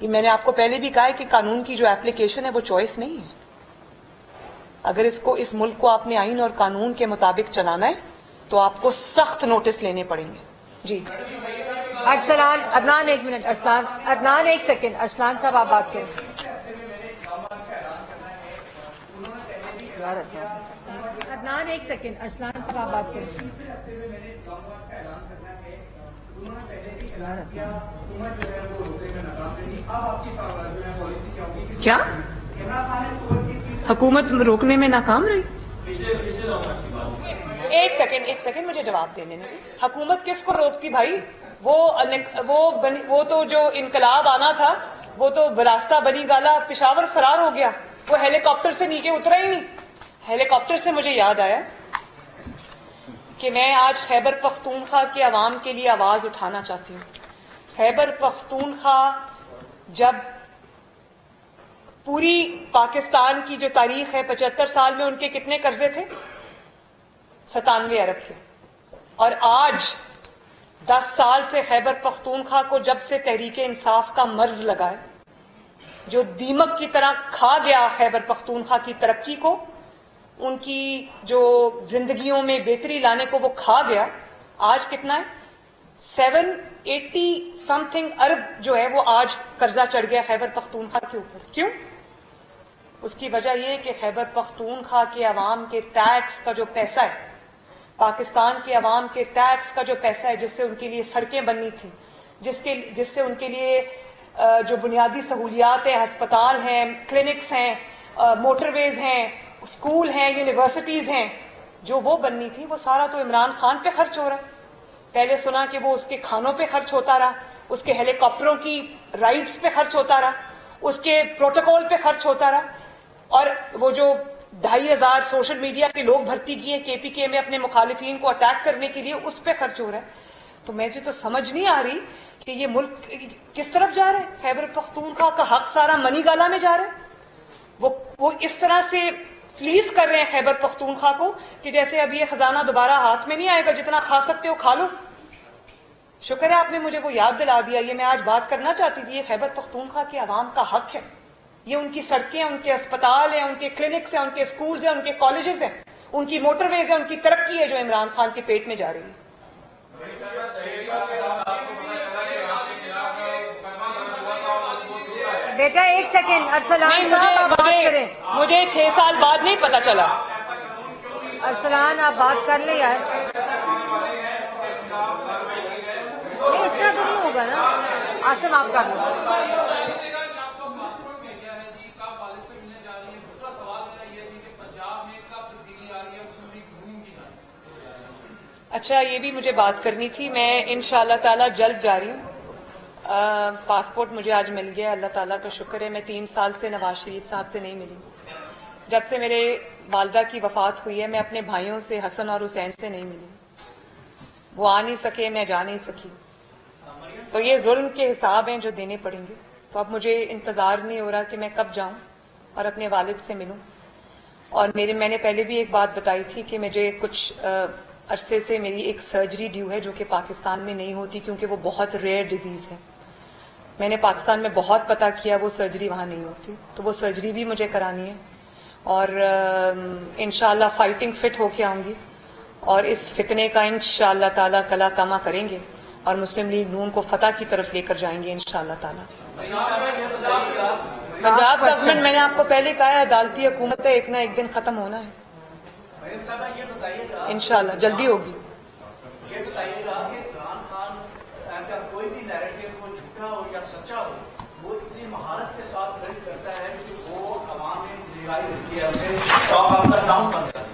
یہ میں نے آپ کو پہلے بھی کہا ہے کہ قانون کی جو اپلیکیشن ہے وہ چوائس نہیں ہے. اگر اس ملک کو آپ نے آئین اور قانون کے مطابق چلانا ہے تو آپ کو سخت نوٹس لینے پڑیں گے. جی ارسلان عدنان ایک منٹ. عدنان ایک سیکنڈ. ارسلان صاحب آپ بات کریں. عدنان ایک سیکنڈ. ارسلان صاحب آپ بات کریں. کیا حکومت روکنے میں ناکام رہی؟ ایک سیکنڈ مجھے جواب دینے دیں. حکومت کس کو روکتی بھائی؟ وہ تو جو انقلاب آنا تھا وہ تو براستہ بنی گالا پشاور فرار ہو گیا. وہ ہیلی کاپٹر سے نیچے اترا ہی نہیں. ہیلی کاپٹر سے مجھے یاد آیا کہ میں آج خیبر پختونخوا کے عوام کے لیے آواز اٹھانا چاہتی ہوں. خیبر پختونخوا جب پوری پاکستان کی جو تاریخ ہے 75 سال میں ان کے کتنے قرضے تھے؟ 97 ارب کے. اور آج 10 سال سے خیبر پختونخوا کو جب سے تحریک انصاف کا مرض لگا ہے، جو دیمک کی طرح کھا گیا خیبر پختونخوا کی ترقی کو، ان کی جو زندگیوں میں بہتری لانے کو وہ کھا گیا. آج کتنا ہے؟ 780 سم تھنگ ارب جو ہے وہ آج قرضہ چڑھ گیا خیبر پختونخوا کے اوپر. کیوں؟ اس کی وجہ یہ کہ خیبر پختونخوا کے عوام کے ٹیکس کا جو پیسہ ہے، پاکستان کے عوام کے ٹیکس کا جو پیسہ ہے، جس سے ان کے لیے سڑکیں بننی تھیں، جس سے ان کے لیے جو بنیادی سہولیات ہیں، ہسپتال ہیں، کلینکس ہیں، موٹر ویز ہیں، اسکول ہیں، یونیورسٹیز ہیں، جو وہ بننی تھی، وہ سارا تو عمران خان پہ خرچ ہو رہا ہے. پہلے سنا کہ وہ اس کے کھانوں پہ خرچ ہوتا رہا، اس کے ہیلی کاپٹروں کی رائڈز پہ خرچ ہوتا رہا، اس کے پروٹوکول پہ خرچ ہوتا رہا، اور وہ جو 2500 سوشل میڈیا کے لوگ بھرتی کیے KPK میں اپنے مخالفین کو اٹیک کرنے کے لیے، اس پہ خرچ ہو رہا ہے. تو مجھے تو سمجھ نہیں آ رہی کہ یہ ملک کس طرف جا رہا ہے. خیبر پختونخوا کا حق سارا منی گالا میں جا رہا ہے. وہ اس طرح سے فلیس کر رہے ہیں خیبر پختونخوا کو کہ جیسے اب یہ خزانہ دوبارہ ہاتھ میں نہیں آئے گا، جتنا کھا سکتے ہو کھا لو. شکر ہے آپ نے مجھے وہ یاد دلا دیا. یہ میں آج بات کرنا چاہتی تھی. یہ خیبر پختونخوا کے عوام کا حق ہے. یہ ان کی سڑکیں، ان کے اسپتال ہیں، ان کے کلینکس ہیں، ان کے اسکولز ہیں، ان کے کالجز ہیں، ان کی موٹر ویز ہیں، ان کی ترقی ہے جو عمران خان کے پیٹ میں جا رہی ہے. بیٹا ایک سیکنڈ. ارسلان صاحب آپ بات کریں. مجھے 6 سال بعد نہیں پتا چلا. ارسلان آپ بات کر لیں یار. نہیں اس طرح تو نہیں ہوگا نا. آصم آپ کر لیں. اچھا یہ بھی مجھے بات کرنی تھی. میں انشاءاللہ تعالی جلد جا رہی ہوں. پاسپورٹ مجھے آج مل گیا، اللہ تعالیٰ کا شکر ہے. میں 3 سال سے نواز شریف صاحب سے نہیں ملی. جب سے میرے والدہ کی وفات ہوئی ہے میں اپنے بھائیوں سے حسن اور حسین سے نہیں ملی. وہ آ نہیں سکے، میں جا نہیں سکی. تو یہ ظلم کے حساب ہیں جو دینے پڑیں گے. تو اب مجھے انتظار نہیں ہو رہا کہ میں کب جاؤں اور اپنے والد سے ملوں. اور میں نے پہلے بھی ایک بات بتائی تھی کہ مجھے کچھ عرصے سے میری ایک سرجری ڈیو ہے جو کہ پاکستان میں نہیں ہوتی کیونکہ وہ بہت ریئر ڈیزیز ہے. میں نے پاکستان میں بہت پتہ کیا، وہ سرجری وہاں نہیں ہوتی. تو وہ سرجری بھی مجھے کرانی ہے اور انشاءاللہ فائٹنگ فٹ ہو کے آؤں گی اور اس فتنے کا انشاءاللہ تعالیٰ کلا کما کریں گے اور مسلم لیگ نون کو فتح کی طرف لے کر جائیں گے انشاءاللہ تعالیٰ. پنجاب گورنمنٹ میں نے آپ کو پہلے کہا ہے عدالتی حکومت ہے، ایک نہ ایک دن ختم ہونا ہے انشاءاللہ، جلدی ہوگی. یہ بتائیے گا کہ عمران خان کا کوئی بھی نیریٹو ہو، جھوٹا ہو یا سچا ہو، وہ اتنی مہارت کے ساتھ ڈرل کرتا ہے کہ وہ عوام میں زیرائی رکھتی ہے، اسے آپ کا ڈاؤن بنتا ہے.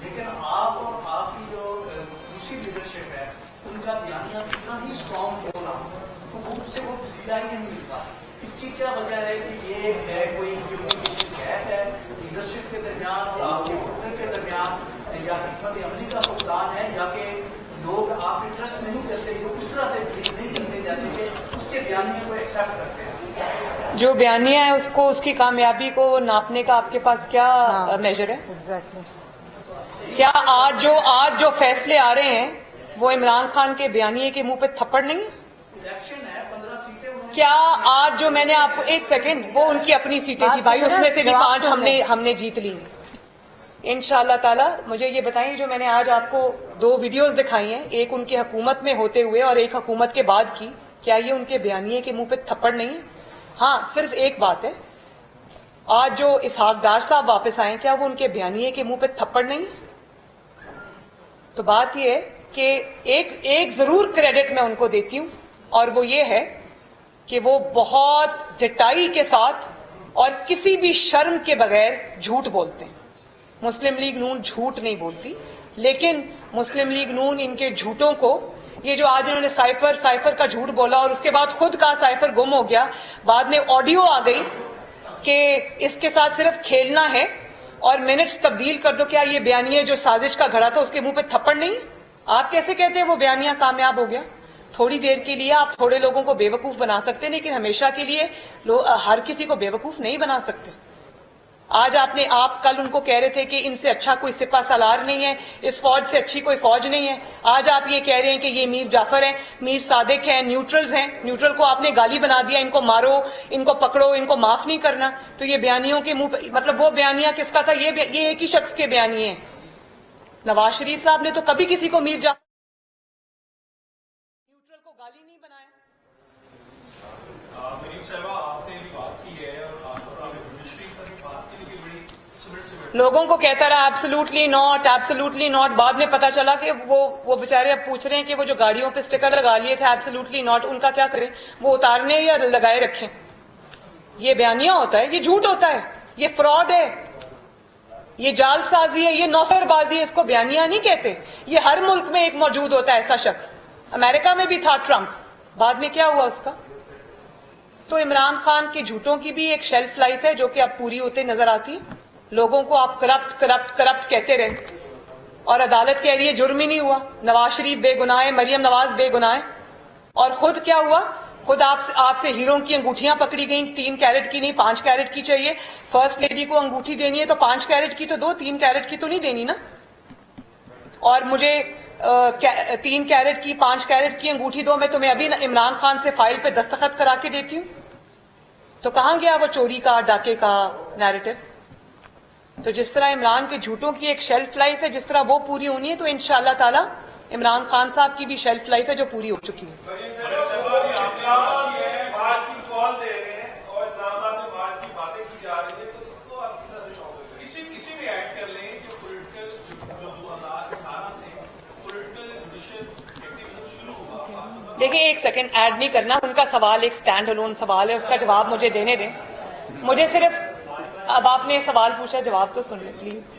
لیکن آپ اور آپ کی جو دوسری لیڈرشپ ہے ان کا بیانیہ اتنا ہی اسٹرانگ ہو رہا تو ان سے وہ زیرائی نہیں ملتا. اس کی کیا وجہ ہے کہ یہ ہے کوئی کمیونیکیشن گیپ ہے لیڈرشپ کے درمیان اور آپ کے ووٹر کے درمیان، یا حکمت عملی کا فقدان ہے، یا کہ لوگ آپ پہ ٹرسٹ نہیں کرتے، جو اس طرح سے بلیو نہیں کرتے جیسے کہ اس کے بیانیے کو ایکسیپٹ کرتے ہیں. جو بیانیہ ہے اس کو، اس کی کامیابی کو ناپنے کا آپ کے پاس کیا میجر ہے؟ کیا آج جو فیصلے آ رہے ہیں وہ عمران خان کے بیانیے کے منہ پہ تھپڑ نہیں ہے؟ الیکشن ہے، 15 سیٹیں انہوں کیا آج جو میں نے آپ کو ایک سیکنڈ وہ ان کی اپنی سیٹیں تھی بھائی, اس میں سے بھی 5 ہم نے جیت لی انشاءاللہ تعالی. مجھے یہ بتائیں جو میں نے آج آپ کو 2 ویڈیوز دکھائی ہیں, ایک ان کی حکومت میں ہوتے ہوئے اور ایک حکومت کے بعد کی, کیا یہ ان کے بیانیے کے منہ پہ تھپڑ نہیں ہے؟ ہاں صرف ایک بات ہے, آج جو اسحاق ڈار صاحب واپس آئے کیا وہ ان کے بیانیے کے منہ پہ تھپڑ نہیں ہے؟ تو بات یہ ہے کہ ایک ضرور کریڈٹ میں ان کو دیتی ہوں, اور وہ یہ ہے کہ وہ بہت ڈٹائی کے ساتھ اور کسی بھی شرم کے بغیر جھوٹ بولتے ہیں. مسلم لیگ نون جھوٹ نہیں بولتی, لیکن مسلم لیگ نون ان کے جھوٹوں کو, یہ جو آج انہوں نے سائفر کا جھوٹ بولا اور اس کے بعد خود کا سائفر گم ہو گیا, بعد میں آڈیو آ گئی کہ اس کے ساتھ صرف کھیلنا ہے اور منٹس تبدیل کر دو, کیا یہ بیانیہ جو سازش کا گھڑا تھا اس کے منہ پہ تھپڑ نہیں؟ آپ کیسے کہتے ہیں وہ بیانیہ کامیاب ہو گیا؟ تھوڑی دیر کے لیے آپ تھوڑے لوگوں کو بے وقوف بنا سکتے ہیں, لیکن ہمیشہ کے لیے ہر کسی کو بے وقوف نہیں بنا سکتے. آج آپ کل ان کو کہہ رہے تھے کہ ان سے اچھا کوئی سپہ سالار نہیں ہے, اس فوج سے اچھی کوئی فوج نہیں ہے. آج آپ یہ کہہ رہے ہیں کہ یہ میر جعفر ہیں, میر صادق ہیں, نیوٹرلز ہیں. نیوٹرل کو آپ نے گالی بنا دیا, ان کو مارو, ان کو پکڑو, ان کو معاف نہیں کرنا. تو یہ بیانیوں کے منہ, مطلب وہ بیانیہ کس کا تھا؟ یہ ایک ہی شخص کے بیانیے ہیں. نواز شریف صاحب نے تو کبھی کسی کو میر جعفر نیوٹرل کو گالی نہیں بنایا. لوگوں کو کہتا رہا ایبسولوٹلی ناٹ, بعد میں پتا چلا کہ وہ بیچارے اب پوچھ رہے ہیں کہ وہ جو گاڑیوں پہ اسٹیکر لگا لیے تھے ایبسولوٹلی ناٹ, ان کا کیا کریں؟ وہ اتارنے یا لگائے رکھیں؟ یہ بیانیہ ہوتا ہے, یہ جھوٹ ہوتا ہے, یہ فراڈ ہے, یہ جال سازی ہے, یہ نوسر بازی ہے. اس کو بیانیہ نہیں کہتے. یہ ہر ملک میں ایک موجود ہوتا ہے ایسا شخص. امریکہ میں بھی تھا ٹرمپ, بعد میں کیا ہوا اس کا؟ تو عمران خان کے جھوٹوں کی بھی ایک شیلف لائف ہے جو کہ اب پوری ہوتے نظر آتی ہے. لوگوں کو آپ کرپٹ کہتے رہے, اور عدالت کہہ رہی ہے جرم ہی نہیں ہوا, نواز شریف بے گناہ ہے, مریم نواز بے گناہ ہے. اور خود کیا ہوا؟ خود آپ سے ہیروں کی انگوٹھیاں پکڑی گئیں, 3 کیرٹ کی نہیں 5 کیرٹ کی چاہیے. فرسٹ لیڈی کو انگوٹھی دینی ہے تو 5 کیرٹ کی تو دو, 3 کیرٹ کی تو نہیں دینی نا. اور مجھے 3 کیرٹ کی 5 کیرٹ کی انگوٹھی دو, میں تمہیں ابھی عمران خان سے فائل پہ دستخط کرا کے دیتی ہوں. تو کہاں گیا وہ چوری کا, ڈاکے کا نیریٹو؟ تو جس طرح عمران کے جھوٹوں کی ایک شیلف لائف ہے, جس طرح وہ پوری ہونی ہے, تو انشاءاللہ تعالی عمران خان صاحب کی بھی شیلف لائف ہے جو پوری ہو چکی ہے. دیکھیں ایک سیکنڈ ایڈ نہیں کرنا, ان کا سوال ایک سٹینڈ الون سوال ہے, اس کا جواب مجھے دینے دیں. مجھے صرف اب آپ نے سوال پوچھا, جواب تو سن لیں پلیز.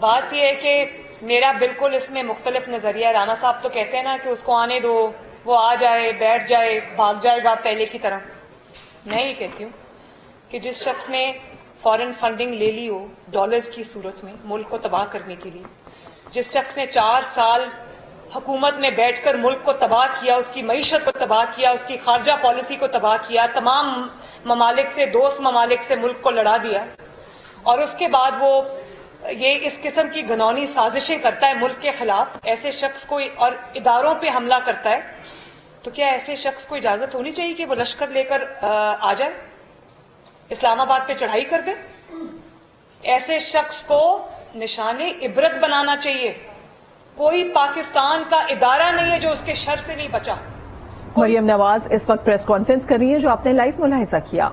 بات یہ ہے کہ میرا بالکل اس میں مختلف نظریہ ہے. رانا صاحب تو کہتے ہیں نا کہ اس کو آنے دو, وہ آ جائے, بیٹھ جائے, بھاگ جائے گا پہلے کی طرح. میں یہ کہتی ہوں کہ جس شخص نے فارن فنڈنگ لے لی ہو ڈالرز کی صورت میں ملک کو تباہ کرنے کے لیے, جس شخص نے 4 سال حکومت میں بیٹھ کر ملک کو تباہ کیا, اس کی معیشت کو تباہ کیا, اس کی خارجہ پالیسی کو تباہ کیا, تمام ممالک سے, دوست ممالک سے ملک کو لڑا دیا, اور اس کے بعد وہ یہ اس قسم کی گھنونی سازشیں کرتا ہے ملک کے خلاف, ایسے شخص کو اور اداروں پہ حملہ کرتا ہے, تو کیا ایسے شخص کو اجازت ہونی چاہیے کہ وہ لشکر لے کر آ جائے, اسلام آباد پہ چڑھائی کر دے؟ ایسے شخص کو نشان عبرت بنانا چاہیے. کوئی پاکستان کا ادارہ نہیں ہے جو اس کے شر سے نہیں بچا. مریم نواز اس وقت پریس کانفرنس کر رہی ہیں, جو آپ نے لائیو ملاحظہ کیا.